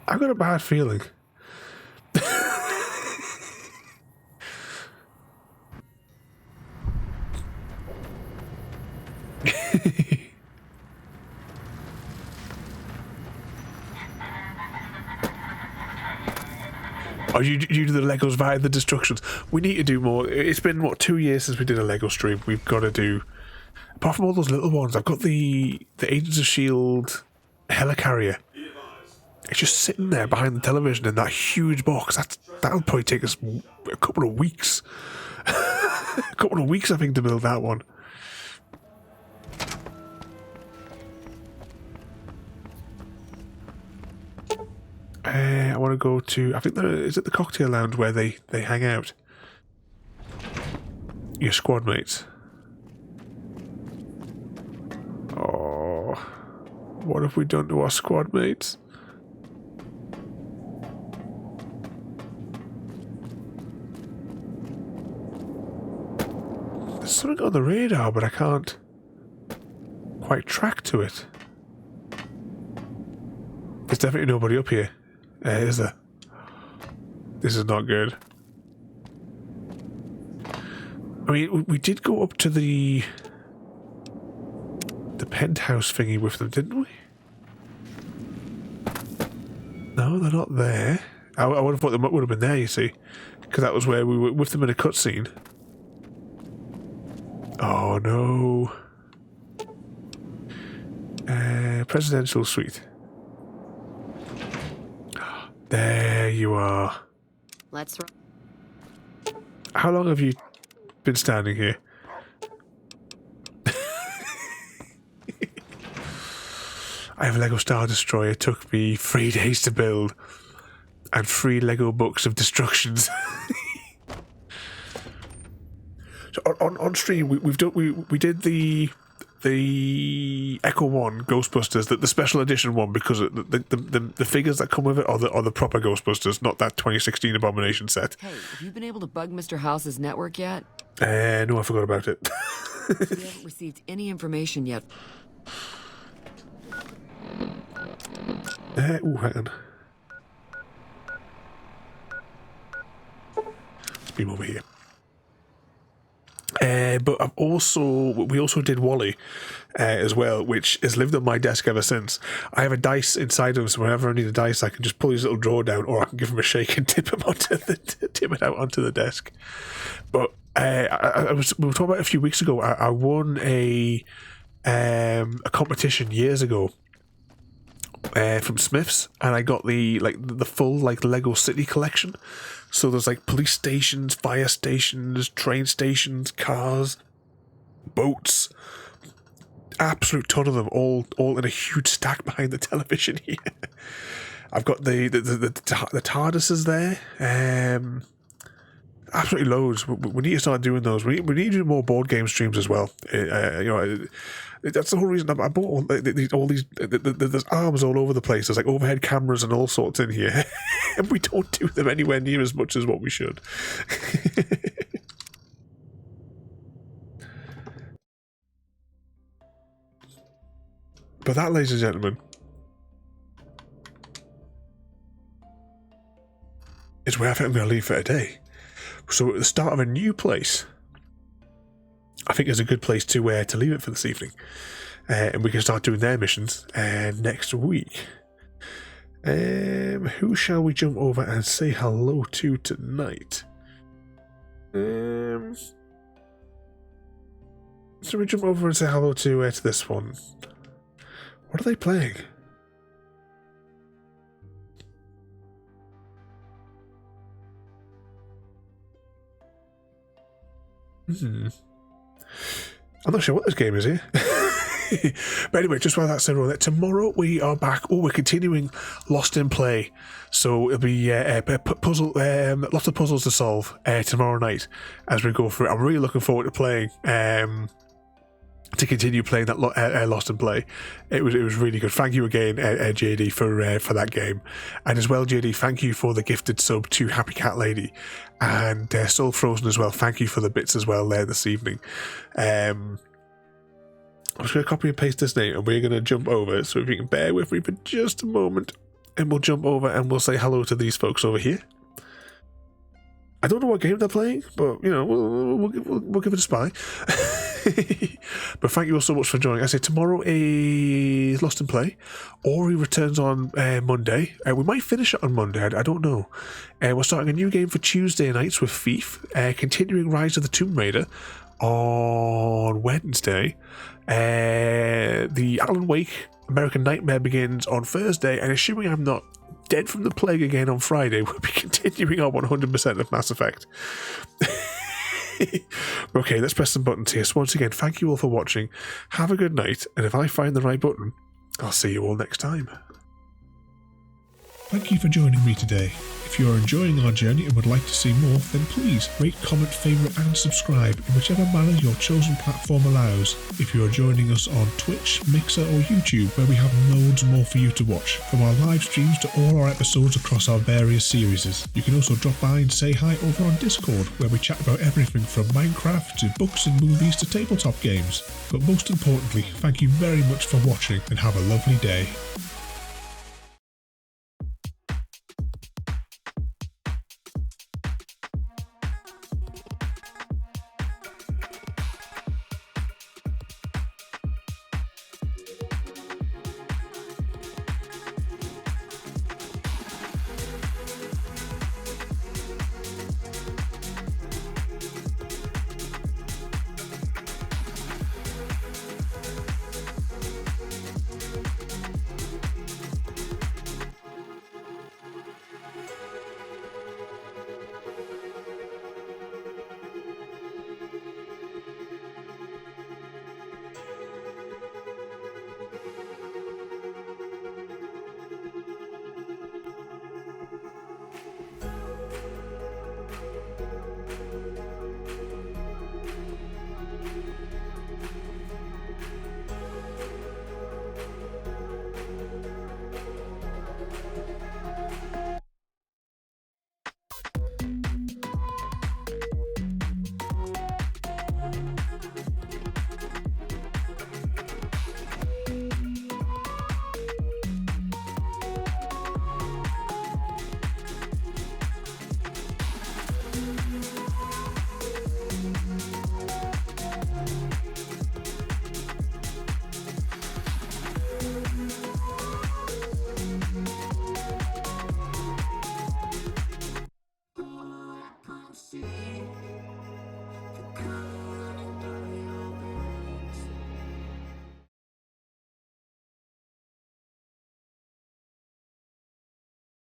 I've got a bad feeling. Oh, you do the Legos via the destructions. We need to do more. It's been, what, 2 years since we did a Lego stream. We've got to do... Apart from all those little ones, I've got the Agents of S.H.I.E.L.D. helicarrier. It's just sitting there behind the television in that huge box. That'll probably take us a couple of weeks. A couple of weeks, I think, to build that one. I want to go to... I think is it the cocktail lounge where they hang out? Your squad mates. Oh, what have we done to our squad mates? There's something on the radar, but I can't quite track to it. There's definitely nobody up here. Is there? This is not good. I mean, we did go up to the penthouse thingy with them, didn't we? No, they're not there. I would have thought they would have been there, you see. Because that was where we were with them in a cutscene. Oh, no. Presidential suite. There you are. Let's run. How long have you been standing here? I have a Lego Star Destroyer. It took me 3 days to build. And 3 Lego books of destructions. So on stream, we did the Echo 1 Ghostbusters, the special edition one, because the figures that come with it are the proper Ghostbusters, not that 2016 Abomination set. Hey, have you been able to bug Mr. House's network yet? No, I forgot about it. We haven't received any information yet. Hang on. Let's beam over here. But we also did Wally as well, which has lived on my desk ever since. I have a dice inside of him, so whenever I need a dice, I can just pull his little drawer down, or I can give him a shake and tip it out onto the desk. But we were talking about a few weeks ago. I won a competition years ago from Smiths, and I got the full Lego City collection. So there's police stations, fire stations, train stations, cars, boats, absolute ton of them, all in a huge stack behind the television here. I've got the TARDISes there, absolutely loads. We need to start doing those. We need to do more board game streams as well. That's the whole reason I bought all these. There's arms all over the place. There's overhead cameras and all sorts in here, and we don't do them anywhere near as much as what we should. But that, ladies and gentlemen, is where I think I'm going to leave for today. So at the start of a new place, I think is a good place to leave it for this evening, and we can start doing their missions next week. Who shall we jump over and say hello to tonight? So we jump over and say hello to this one. What are they playing? I'm not sure what this game is here. But anyway, just while that's everyone, tomorrow we are back. Oh, we're continuing Lost in Play. So it'll be puzzle, lots of puzzles to solve tomorrow night as we go through it. I'm really looking forward to playing. To continue playing that Lost in Play. It was really good. Thank you again, JD, for that game. And as well, JD, thank you for the gifted sub to Happy Cat Lady. And Soul Frozen as well. Thank you for the bits as well there this evening. I'm just going to copy and paste this name, and we're going to jump over. So if you can bear with me for just a moment, and we'll jump over and we'll say hello to these folks over here. I don't know what game they're playing, but we'll give it a spy. But thank you all so much for joining. I say tomorrow is Lost in Play. Ori returns on Monday. We might finish it on Monday. I don't know. We're starting a new game for Tuesday nights with Thief. Continuing Rise of the Tomb Raider on Wednesday. The Alan Wake American Nightmare begins on Thursday, and assuming I'm not dead from the plague again on Friday, we'll be continuing on 100% of Mass Effect. Okay, let's press some buttons here. So once again, thank you all for watching. Have a good night, and if I find the right button, I'll see you all next time. Thank you for joining me today. If you are enjoying our journey and would like to see more, then please rate, comment, favourite and subscribe in whichever manner your chosen platform allows. If you are joining us on Twitch, Mixer or YouTube, where we have loads more for you to watch, from our live streams to all our episodes across our various series. You can also drop by and say hi over on Discord, where we chat about everything from Minecraft to books and movies to tabletop games. But most importantly, thank you very much for watching and have a lovely day.